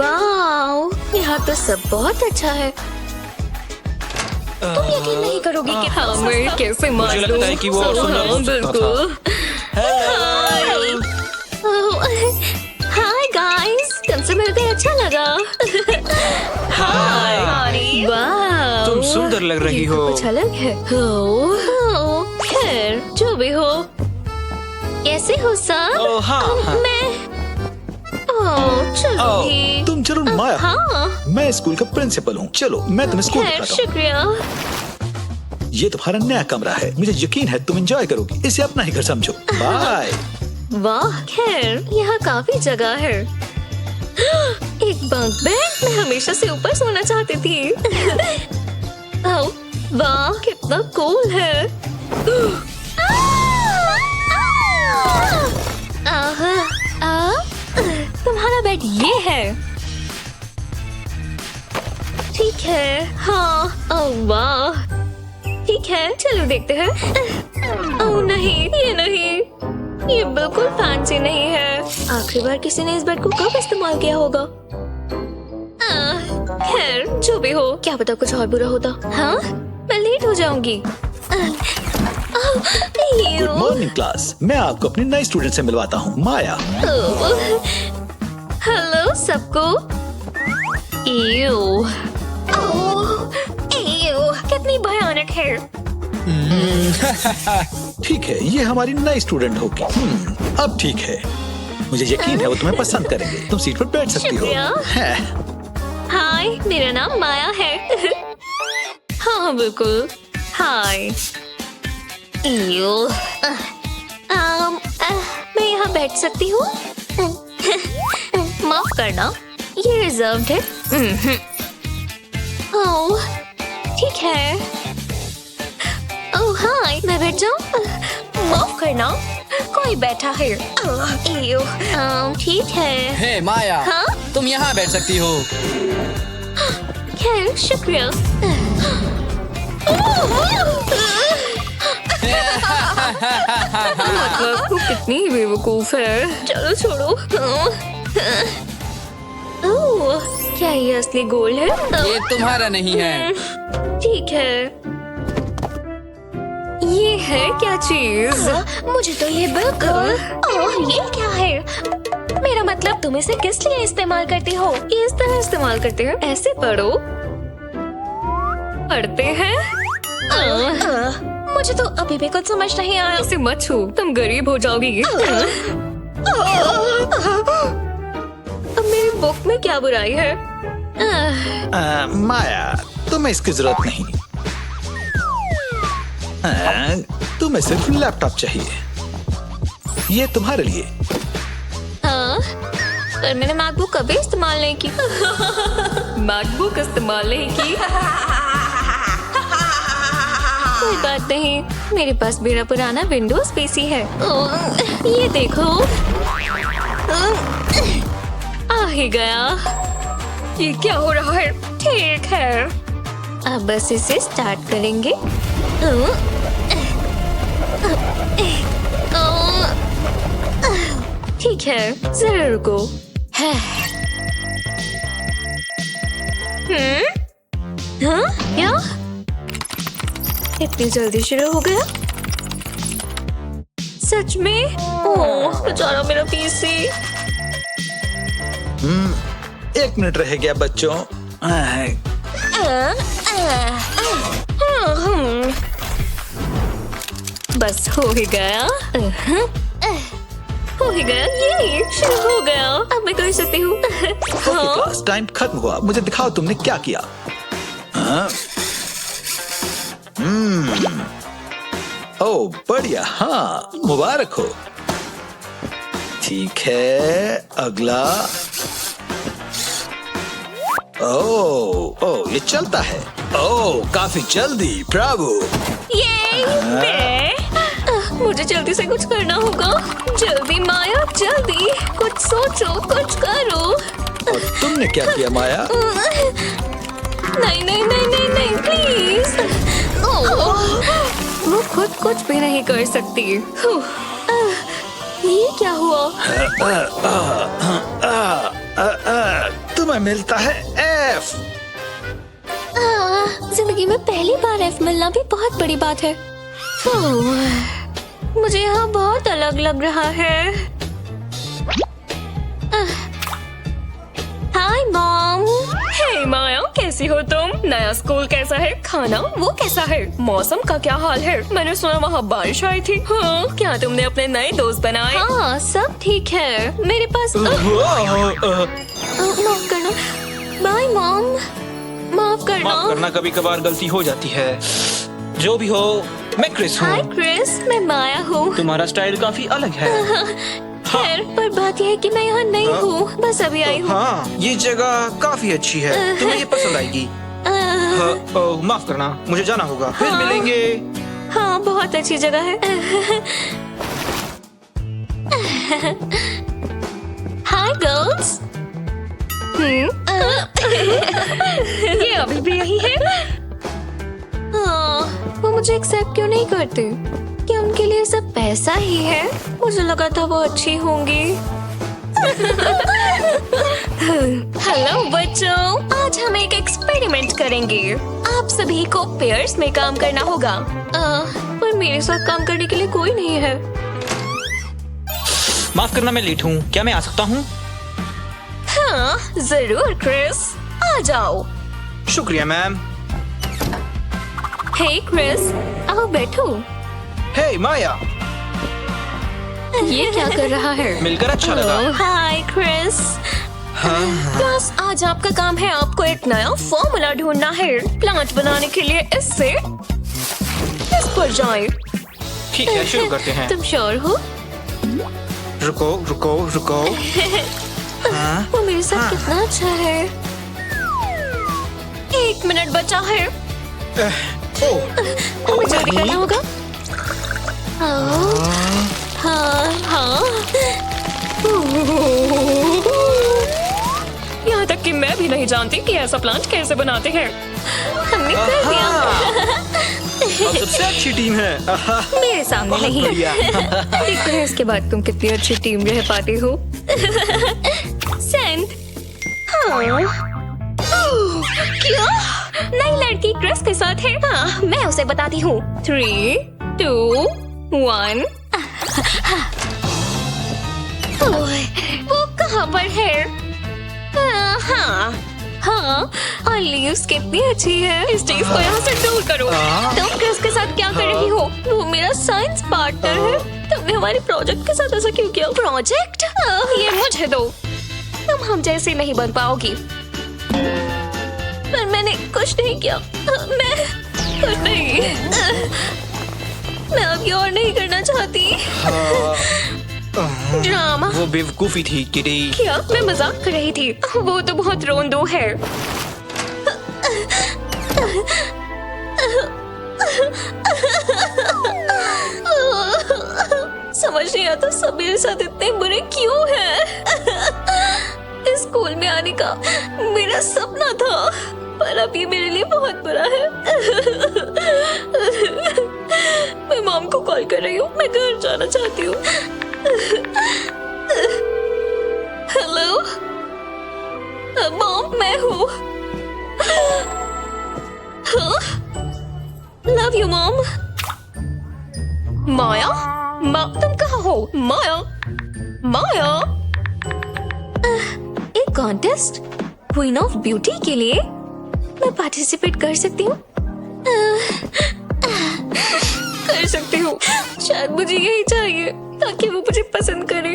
वाओ, यहाँ तो सब बहुत अच्छा है। तुम यकीन नहीं करोगी कि मैं कैसे मान लूं। कि वो सुंदर बिल्कुल। हाय गाइस, तुमसे मिलकर अच्छा लगा। हाय। वाओ, तुम सुंदर लग रही ये तो हो। कुछ अलग है। खैर, जो भी हो। कैसे हो सर? ओह, हाँ। चलो भी। तुम जरूर माया। हाँ। मैं स्कूल का प्रिंसिपल हूँ। चलो, मैं तुम्हें स्कूल खैर, दिखाता हूँ। शुक्रिया। ये तुम्हारा नया कमरा है, मुझे यकीन है तुम एंजॉय करोगी। इसे अपना ही घर समझो। बाय। वाह, खैर यहाँ काफी जगह है। एक बंक बेड, मैं हमेशा से ऊपर सोना चाहती थी। ओह, वाह कितना कूल है। तुम्हारा बेड ये है। ठीक है, हाँ। ओह वाह, ठीक है, चलो देखते हैं। ओह नहीं, ये नहीं, ये बिल्कुल फैंसी नहीं है। आखिरी बार किसी ने इस बेड को कब इस्तेमाल किया होगा? खैर जो भी हो, क्या पता कुछ और बुरा होता। हाँ, मैं लेट हो जाऊंगी। गुड मॉर्निंग क्लास, मैं आपको अपनी नई स्टूडेंट से मिलवाता हूँ, माया। हेलो सबको। कितनी भयानक है। ठीक है, ये हमारी नई स्टूडेंट होगी। अब ठीक है, मुझे यकीन है वो तुम्हें पसंद करेंगे। तुम सीट पर बैठ सकती हो। शुक्रिया। हाय, मेरा नाम माया है। हाँ बिल्कुल, हाय। मैं यहाँ बैठ सकती हूँ? माफ करना, ये रिजर्व्ड है। ओह, ठीक है। ओह हाय, मैं बैठ जाऊँ? माफ करना, कोई बैठा है। ठीक है। हे माया, हाँ? तुम यहाँ बैठ सकती हो। खैर शुक्रिया। मतलब तू कितनी बेवकूफ है। चलो छोड़ो। ओह, क्या ये असली गोल्ड है? ये तुम्हारा नहीं है। ठीक है। ये है क्या चीज? मुझे तो ये बिल्कुल। ओह, ये क्या है? मेरा मतलब तुम इसे किस लिए इस्तेमाल करती हो? ये इस तरह इस्तेमाल करते हैं। ऐसे पढ़ो। पढ़ते हैं। मुझे तो अभी भी कुछ समझ नहीं आया। इसे मत छू, तुम गरीब हो जाओगी। अब मेरी बुक में क्या बुराई है? माया, तुम्हें इसकी जरूरत नहीं। तुम्हें सिर्फ लैपटॉप चाहिए, ये तुम्हारे लिए। हाँ, पर मैंने मैकबुक कभी इस्तेमाल नहीं की। मैकबुक इस्तेमाल नहीं की? कोई बात नहीं, मेरे पास मेरा पुराना विंडोज पीसी है। ये देखो। आ ही गया। ये क्या हो रहा है? ठीक है, अब बस इसे स्टार्ट करेंगे। ठीक है, जरा रुको। हाँ? क्या? इतनी जल्दी शुरू हो गया? सच में? ओह, बेचारा मेरा पीसी। 1 मिनट रह गया बच्चों। बस हो ही गया। हो ही गया, ये शुरू हो गया। अब मैं कर सकती हूँ। क्लास टाइम खत्म हुआ, मुझे दिखाओ तुमने क्या किया। ओह बढ़िया, हाँ मुबारक हो। ठीक है, अगला। ओह ये चलता है। ओह काफी जल्दी, ब्रावो। ये मुझे जल्दी से कुछ करना होगा। जल्दी माया, जल्दी कुछ सोचो, कुछ करो। और तुमने क्या किया माया? नहीं नहीं नहीं नहीं नहीं, प्लीज। वो खुद कुछ भी नहीं कर सकती। ये क्या हुआ? तुम्हें मिलता है F। जिंदगी में पहली बार F मिलना भी बहुत बड़ी बात है। मुझे यहाँ बहुत अलग लग रहा है। Hi mom. हे माया, कैसी हो तुम? नया स्कूल कैसा है? खाना वो कैसा है? मौसम का क्या हाल है? मैंने सुना वहाँ बारिश आई थी। हाँ, क्या तुमने अपने नए दोस्त बनाए? हाँ, सब ठीक है। मेरे पास माफ करना। Bye mom. माफ करना। माफ करना, कभी कभार गलती हो जाती है। जो भी हो, मैं क्रिस हाय हूँ। क्रिस, मैं माया हूँ। तुम्हारा स्टाइल काफी अलग है। खैर, पर बात यह है कि मैं यहाँ नहीं हूँ, बस अभी आई हूँ। हाँ, ये जगह काफी अच्छी है, तुम्हें ये पसंद आएगी। माफ करना, मुझे जाना होगा, फिर मिलेंगे। हाँ, बहुत अच्छी जगह है। Hi girls. ये अभी भी यही है। हाँ, वो मुझे एक्सेप्ट क्यों नहीं करते? क्या उनके लिए सब पैसा ही है? मुझे लगा था वो अच्छी होंगी। हेलो बच्चों, आज हम एक एक्सपेरिमेंट करेंगे। आप सभी को पेयर्स में काम करना होगा। पर मेरे साथ काम करने के लिए कोई नहीं है। माफ करना, मैं लेट हूँ, क्या मैं आ सकता हूँ? हाँ, जरूर क्रिस, आ जाओ। शुक्रिया मैम। हे क्रिस, आओ बैठो। हे माया, ये क्या कर रहा है? मिलकर अच्छा लगा। हाय क्रिस। बस आज आपका काम है, आपको एक नया फॉर्मूला ढूंढना है प्लांट बनाने के लिए। इससे इस पर जाएं। ठीक है, शुरू करते हैं। तुम श्योर हो? रुको रुको रुको। हाँ, वो मेरे साथ कितना अच्छा है। 1 मिनट बचा है। हमें जल्दी करना होगा। हाँ हाँ। यहाँ तक कि मैं भी नहीं जानती कि ऐसा प्लांट कैसे बनाते हैं। हमने कर दिया। अब सबसे अच्छी टीम है। मेरे सामने नहीं। बढ़िया। देखते हैं इसके बाद तुम कितनी अच्छी टीम रह पाती हो। सेंट। हाँ। क्या? नई लड़की क्रिस के साथ है। हाँ, मैं उसे बताती हूँ। 3, 2, 1। वो कहाँ पर है? हाँ हाँ, और लीव्स कितनी अच्छी है। इस चीज को यहाँ से दूर करो। तुम क्रिस के साथ क्या कर रही हो? वो मेरा साइंस पार्टनर है। तुमने हमारे प्रोजेक्ट के साथ ऐसा क्यों किया? प्रोजेक्ट? ये मुझे दो। तुम हम जैसे नहीं बन पाओगी। पर मैंने कुछ नहीं किया। मैं कुछ नहीं। मैं अब ये और नहीं करना चाहती। ड्रामा। वो बेवकूफी थी किटी। क्या? मैं मजाक कर रही थी। वो तो बहुत रोंदू है। समझ नहीं आता सब मेरे साथ इतने बुरे क्यों हैं। इस स्कूल में आने का मेरा सपना था, पर अब ये मेरे लिए बहुत बुरा है। मैं मॉम को कॉल कर रही हूँ, मैं घर जाना चाहती हूँ। हेलो मॉम, मैं हूँ। Love you mom. माया, तुम कहाँ हो? माया, माया। एक कॉन्टेस्ट क्वीन ऑफ ब्यूटी के लिए मैं पार्टिसिपेट कर सकती हूँ? कर सकती हूँ। शायद मुझे यही चाहिए ताकि वो मुझे पसंद करे,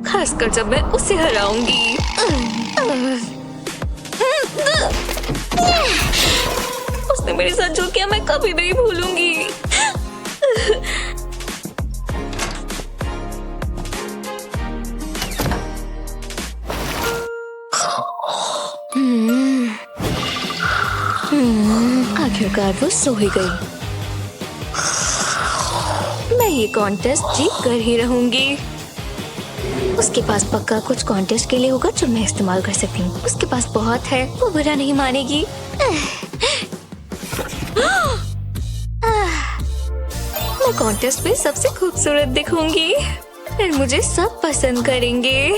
खासकर जब मैं उसे हराऊंगी। उसने मेरे साथ जो किया मैं कभी नहीं भूलूंगी। आखिरकार वो सो ही गई। मैं ये कॉन्टेस्ट जीत कर ही रहूंगी। उसके पास पक्का कुछ कॉन्टेस्ट के लिए होगा जो मैं इस्तेमाल कर सकती हूँ। उसके पास बहुत है, वो बुरा नहीं मानेगी। मैं कॉन्टेस्ट में सबसे खूबसूरत दिखूंगी, फिर मुझे सब पसंद करेंगे।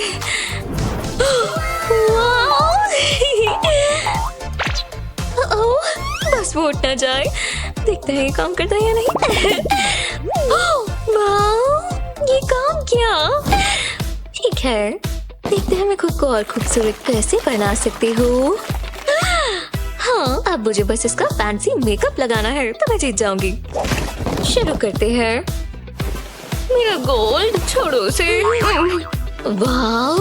बस वो उठ ना जाए। देखते हैं ये काम करता है या नहीं। ये काम किया। ठीक है, देखते हैं मैं खुद को और खूबसूरत कैसे बना सकती हूँ। हाँ, अब मुझे बस इसका फैंसी मेकअप लगाना है तो मैं जीत जाऊंगी। शुरू करते हैं। मेरा गोल्ड छोड़ो उसे। वाओ,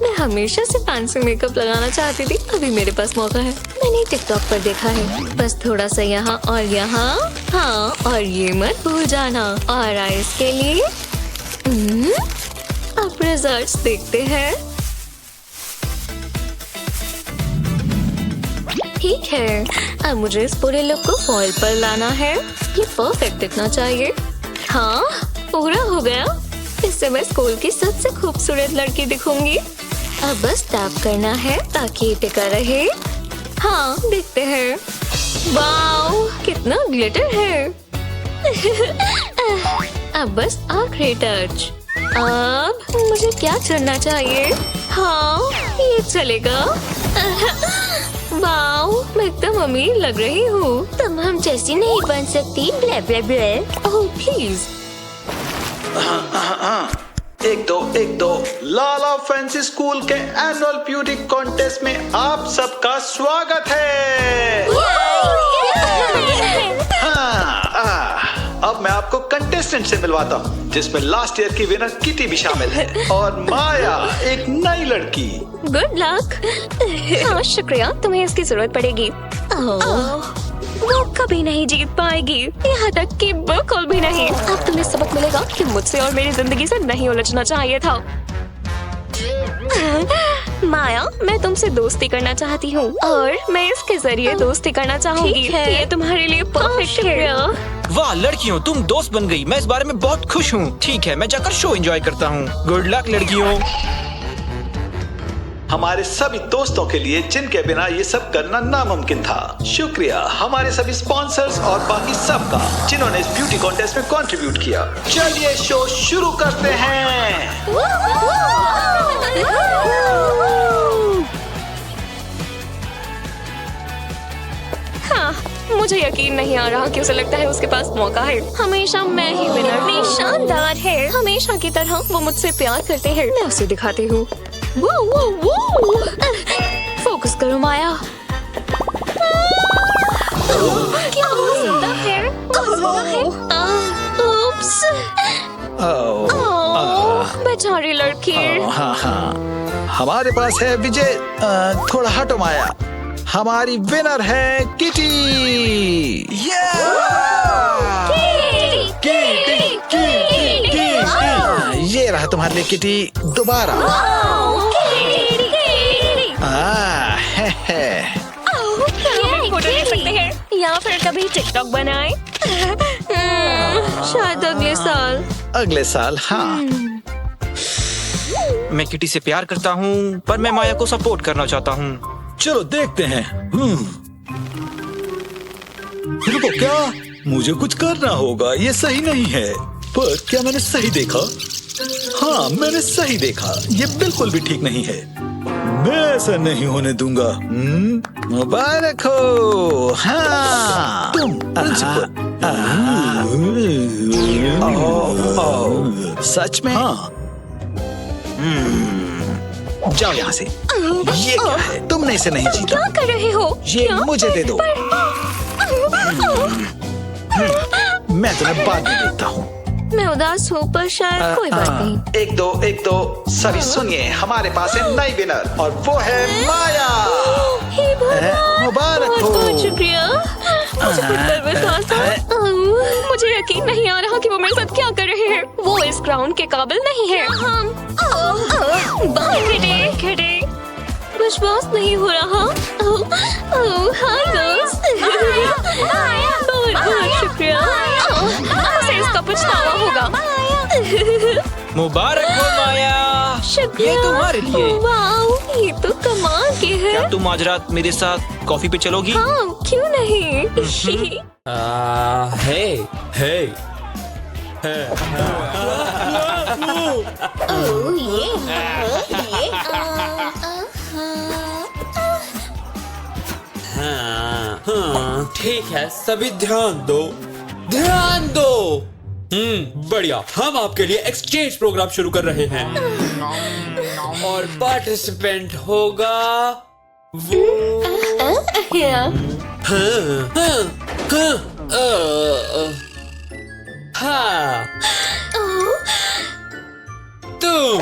मैं हमेशा से फैंसी मेकअप लगाना चाहती थी, अभी मेरे पास मौका है। मैंने टिकटॉक पर देखा है, बस थोड़ा सा यहाँ और यहाँ, हाँ, और ये मत भूल जाना। और आइस के लिए अब रिजल्ट्स देखते हैं। ठीक है, अब मुझे इस पूरे लुक को फॉइल पर लाना है। ये परफेक्ट दिखना चाहिए। हाँ, पूरा हो गया। इससे मैं स्कूल की सबसे खूबसूरत लड़की दिखूंगी। अब बस टैप करना है ताकि ये टिका रहे। हाँ, देखते हैं। वाओ, कितना ग्लिटर है। अब बस आखिरी टच। अब मुझे क्या चुनना चाहिए? हाँ, ये चलेगा। वाओ, मैं एकदम अमीर लग रही हूँ। तुम हम जैसी नहीं बन सकती। Blah blah blah. Oh please. एक दो लाला फैंसी स्कूल के एनुअल ब्यूटी कॉन्टेस्ट में आप सबका स्वागत है। अब मैं आपको कंटेस्टेंट से मिलवाता हूँ, जिसमें लास्ट ईयर की विनर किटी भी शामिल है और माया, एक नई लड़की। Good luck. हाँ, शुक्रिया, तुम्हें इसकी जरूरत पड़ेगी। वो कभी नहीं जीत पाएगी, यहाँ तक कि बिल्कुल भी नहीं। अब तुम्हें सबक मिलेगा कि मुझसे और मेरी जिंदगी से नहीं उलझना चाहिए था। माया, मैं तुमसे दोस्ती करना चाहती हूँ और मैं इसके जरिए दोस्ती करना चाहूंगी। ये तुम्हारे लिए परफेक्ट है। वाह लड़कियों, तुम दोस्त बन गई। मैं इस बारे में बहुत खुश हूँ। ठीक है, मैं जाकर शो एंजॉय करता हूँ। गुड लक लड़कियों। हमारे सभी दोस्तों के लिए जिनके बिना ये सब करना नामुमकिन था। शुक्रिया हमारे सभी स्पॉन्सर्स और बाकी सबका जिन्होंने इस ब्यूटी कॉन्टेस्ट में कंट्रीब्यूट किया। चलिए शो शुरू करते हैं। हाँ, मुझे यकीन नहीं आ रहा कि उसे लगता है उसके पास मौका है। हमेशा मैं ही विनर। शानदार है, हमेशा की तरह वो मुझसे प्यार करते हैं। मैं उसे दिखाती हूँ। फोकस करो माया। क्या हो सकता है? उप्स। बेचारी लड़की। हाँ, हमारे पास है विजय। थोड़ा हटो माया। हमारी विनर है किटी। ये रहा तुम्हारे लिए किटी दोबारा। फोटो ले सकते हैं या फिर कभी टिकटॉक बनाए। शायद अगले साल। हाँ। मैं किटी से प्यार करता हूँ, पर मैं माया को सपोर्ट करना चाहता हूँ। चलो देखते हैं। रुको, क्या मुझे कुछ करना होगा? ये सही नहीं है। पर क्या मैंने सही देखा? हाँ, मैंने सही देखा। ये बिल्कुल भी ठीक नहीं है। मैं ऐसा नहीं होने दूंगा। मुबारक हो। हाँ, तुम सच में? हाँ। जाओ यहाँ से। ये क्या है? तुमने इसे नहीं जीता। क्या कर रहे हो? ये मुझे दे दो। मैं तुम्हें बाद में देखता हूँ। मैं उदास हूँ, पर शायद कोई बात नहीं। एक दो सभी सुनिए, हमारे पास है नई विनर और वो है माया। मुबारक हो। बहुत शुक्रिया। मुझे खुद पर विश्वास था। मुझे यकीन नहीं आ रहा कि वो मेरे साथ क्या कर रहे हैं। वो इस ग्राउंड के काबिल नहीं है। विश्वास नहीं हो रहा। हाय दोस्त। बहुत शुक्रिया। उसे इसका पछतावा होगा। मुबारक हो माया। शुक्रिया। ये तुम्हारे लिए। वाओ, ये तो कमाल की है। क्या तुम आज रात मेरे साथ कॉफी पे चलोगी? हाँ, क्यों नहीं? ठीक है, सभी ध्यान दो, ध्यान दो। बढ़िया, हम आपके लिए एक्सचेंज प्रोग्राम शुरू कर रहे हैं और पार्टिसिपेंट होगा वो। हाँ, तुम।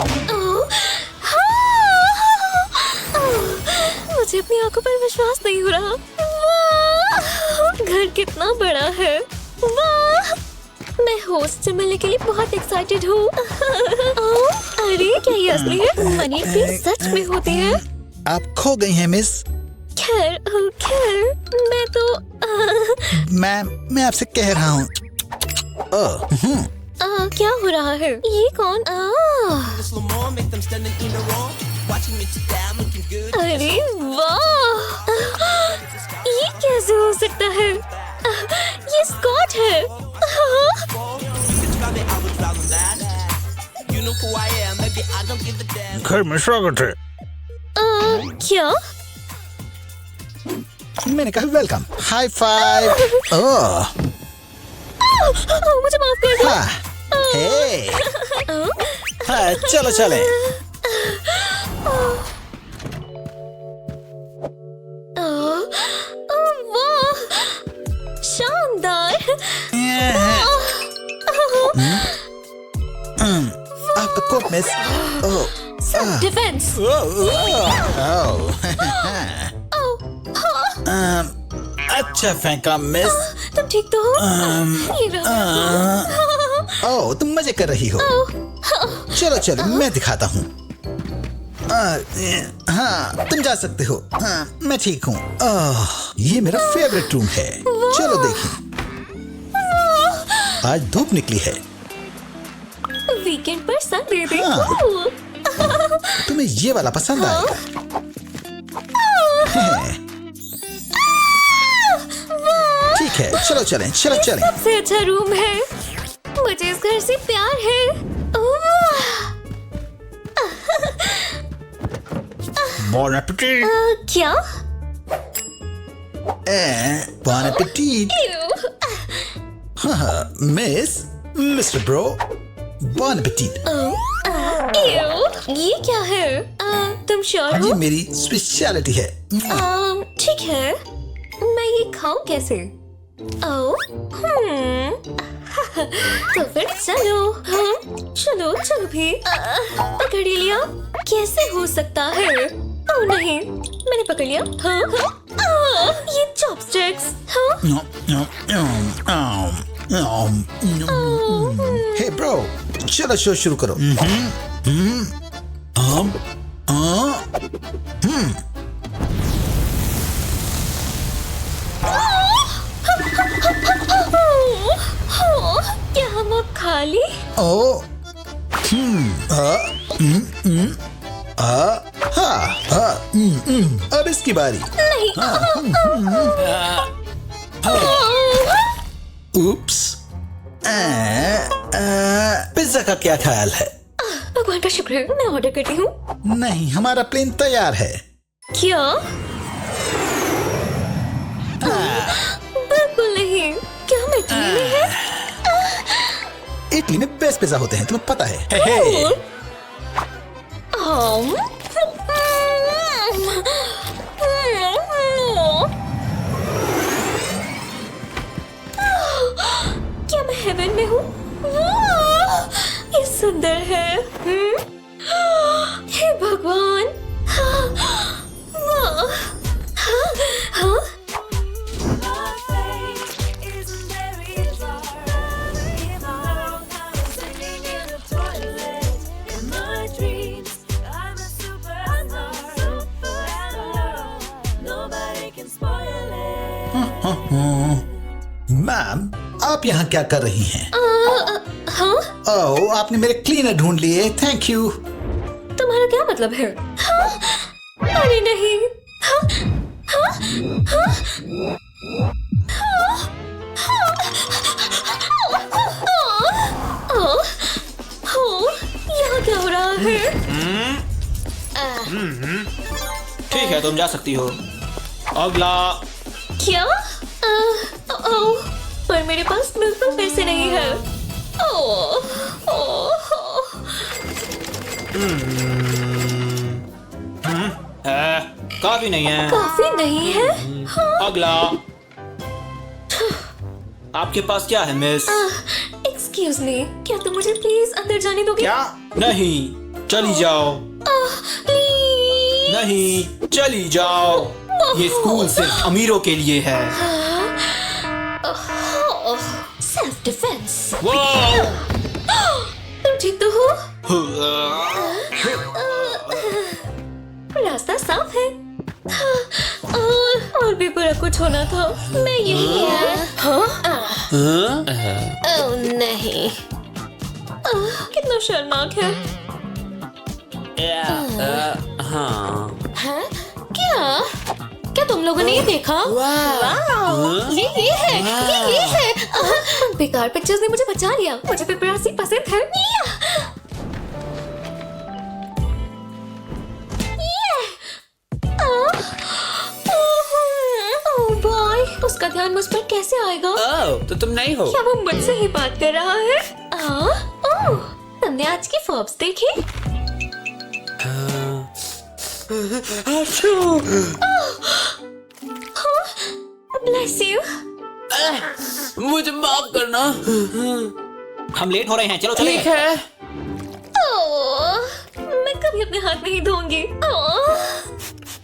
अपनी आंखों पर विश्वास नहीं हो रहा। वाह! घर कितना बड़ा है। वाह! मैं होस्ट से मिलने के लिए बहुत एक्साइटेड हूँ। अरे क्या ये असली है? मनी ट्री सच में होती है? आप खो गई हैं मिस। खैर मैं तो मैं आपसे कह रहा हूँ। क्या हो रहा है? ये कौन? अरे वाह! ये कैसे हो सकता है? ये स्कॉट है। घर में स्वागत है। क्या? मैंने कहा वेलकम। High five. ओह मुझे माफ कर दो। हे हाँ, चलो चले। वाह! शानदार! आपका कोट मिस। डिफेंस। अच्छा फेंका मिस। तुम ठीक तो हो? ये रहा। ओह तुम मजे कर रही हो। चलो चलो मैं दिखाता हूँ। हाँ तुम जा सकते हो। हाँ मैं ठीक हूँ। ये मेरा फेवरेट रूम है। चलो देखिए। आज धूप निकली है। वीकेंड पर संडे दे। तुम्हें ये वाला पसंद आएगा। ठीक है चलो चलें। सबसे अच्छा रूम है। मुझे इस घर से प्यार है। Bon appetit. क्या? Bon appetit. Miss mister bro bon appetit. ये क्या है? तुम श्योर हो? ये मेरी स्पेशलिटी है। ठीक है। मैं ये खाऊं कैसे? तो फिर चलो। चलो भी। पकड़ लिया। कैसे हो सकता है? ओह नहीं, मैंने पकड़ लिया। ये चॉपस्टिक्स। हे ब्रो चलो शो शुरू करो। क्या हम अब खाली? अब इसकी बारी। नहीं। उप्स। पिज्जा का क्या ख्याल है? भगवान का शुक्र है, मैं ऑर्डर करती हूँ। नहीं हमारा प्लेन तैयार है। क्या? बिल्कुल नहीं। क्या मैं इटली में है? इटली में बेस्ट पिज्जा होते हैं तुम्हें पता है। क्या मैं हेवन में हूँ? ये सुंदर है। हे भगवान। मैम आप यहाँ क्या कर रही हैं? ओह आपने मेरे क्लीनर ढूंढ लिए। Thank you. तुम्हारा क्या मतलब है? अरे नहीं। यहाँ क्या हो रहा है? ठीक है तुम जा सकती हो। अगला। क्या? पर मेरे पास बिल्कुल पैसे नहीं है। काफी नहीं है। काफी नहीं है? अगला। आपके पास क्या है मिस? एक्सक्यूज मी, क्या तुम मुझे प्लीज अंदर जाने दोगे? क्या? नहीं, चली जाओ। प्लीज। नहीं, चली जाओ। ये स्कूल सिर्फ अमीरों के लिए है। Self defence. वाह! तुम ठीक तो हो? रास्ता साफ है। और भी बुरा कुछ होना था। मैं यही है। ओह नहीं, कितना शर्मनाक है। हाँ। हाँ? क्या तुम लोगों ने ये देखा? वाह! ये है। बेकार पिक्चर्स ने मुझे बचा लिया। मुझे पेपरासी पसंद है। ओह बॉय, उसका ध्यान मुझ पर कैसे आएगा? ओह, तो तुम नहीं हो। क्या वो मुझसे ही बात कर रहा है? ओह, तुमने आज की फोर्ब्स देखी? Bless you. मुझे माफ करना। हम लेट हो रहे हैं, चलो चले। ठीक है। मैं कभी अपने हाथ नहीं धोऊंगी।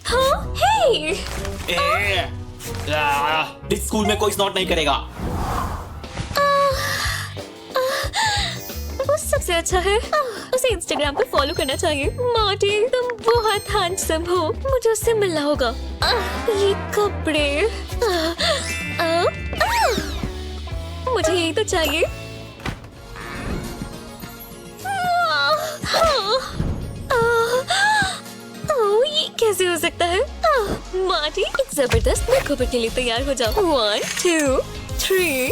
हाँ, हे। इस स्कूल में कोई स्नॉट नहीं करेगा। वो सबसे अच्छा है। उसे इंस्टाग्राम पे फॉलो करना चाहिए। मार्टी, तुम बहुत हैंडसम हो। मुझे उससे मिलना होगा। ये कपड़े, मुझे यही तो चाहिए। ये कैसे हो सकता है? मार्टी, एक जबरदस्त मेकओवर के लिए तैयार हो जाओ। 1 2 3।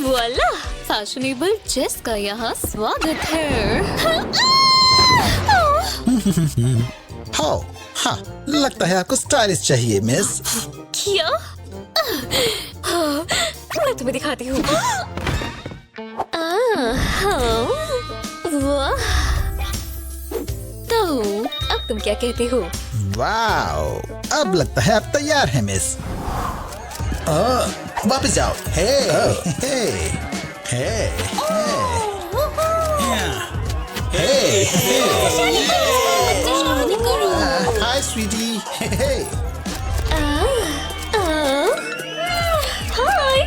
वाला, फैशनेबल जेस का यहाँ स्वागत है। हाँ, लगता है आपको स्टाइलिश चाहिए मिस। क्या? मैं तुम्हें दिखाती हूँ। वाह! तो अब तुम क्या कहती हो? वाओ, अब लगता है आप तैयार हैं मिस। वापस जाओ। हे हे हे हाय स्वीटी। हाय।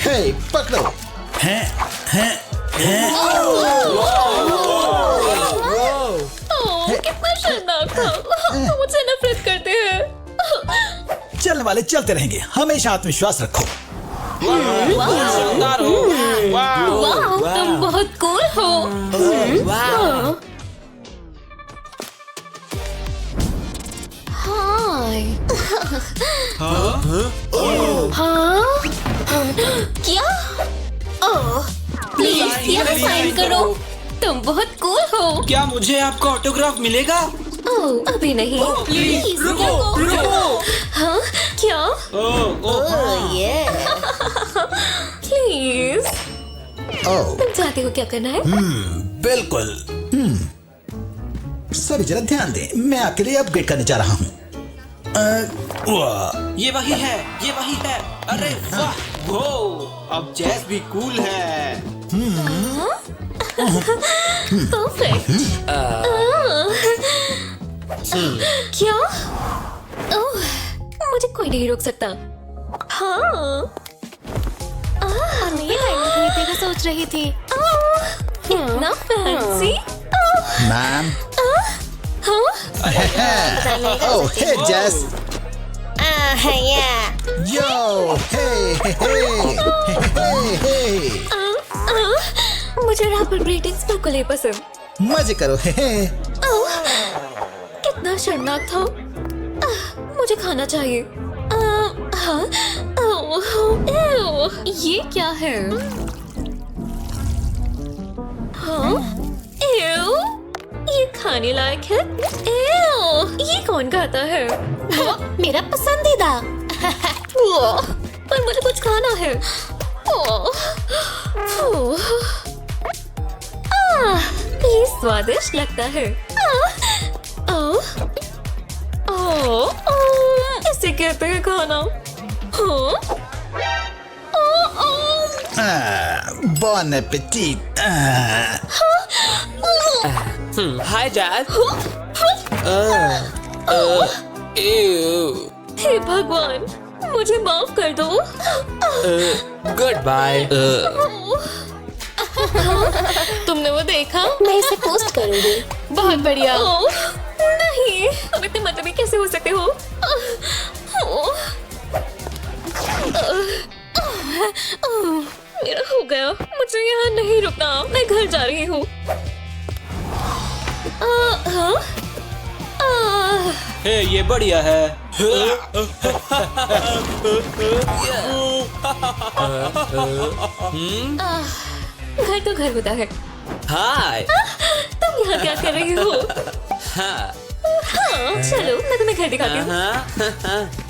हे पकड़ो। कितना शर्मनाक था। तुम मुझसे नफरत करते हैं। चलने वाले चलते रहेंगे, हमेशा आत्मविश्वास रखो। शानदार हो। वाह, तुम बहुत कूल हो। हाय। हाँ? क्या? प्लीज यहाँ साइन करो। तुम बहुत कूल हो। क्या मुझे आपका ऑटोग्राफ मिलेगा? ओह, अभी नहीं। प्लीज रुको। हाँ? क्या? प्लीज। तुम चाहते हो क्या करना है? बिल्कुल। सभी जरा ध्यान दें, मैं आपके लिए अपग्रेड करने जा रहा हूँ। ये वही है। अरे वाह! वो अब जैस भी कूल है। परफेक्ट। क्या? ओह, मुझे कोई नहीं रोक सकता। हाँ। मैं ये डायमंड खरीदने का सोच रही थी। इतना फैंसी। मैम। हाँ? ओह हे जेस। यो हे मुझे रैपर ग्रीटिंग्स बिल्कुल नहीं पसंद। मजे करो। कितना शर्मनाक था। मुझे खाना चाहिए। हाँ? ये क्या है? हाँ? ये खाने लायक है? ये कौन खाता है? मेरा पसंदीदा। पर मुझे कुछ खाना है। ये स्वादिष्ट लगता है। इसे कहते हैं खाना। हाँ? बॉन एपेटीट। Hi dad. हे भगवान, मुझे माफ कर दो। Goodbye. तुमने वो देखा? मैं इसे पोस्ट करूंगी। बहुत बढ़िया। नहीं, तुम इतने मतलबी कैसे हो सकते हो? मेरा हो गया, मुझे यहाँ नहीं रुकना, मैं घर जा रही हूँ। हाँ? हे, ये बढ़िया है। घर तो घर होता है। हाय। तुम यहाँ क्या कर रही हो? हाँ। हाँ, चलो मैं तुम्हें घर दिखाती हूँ। हाँ।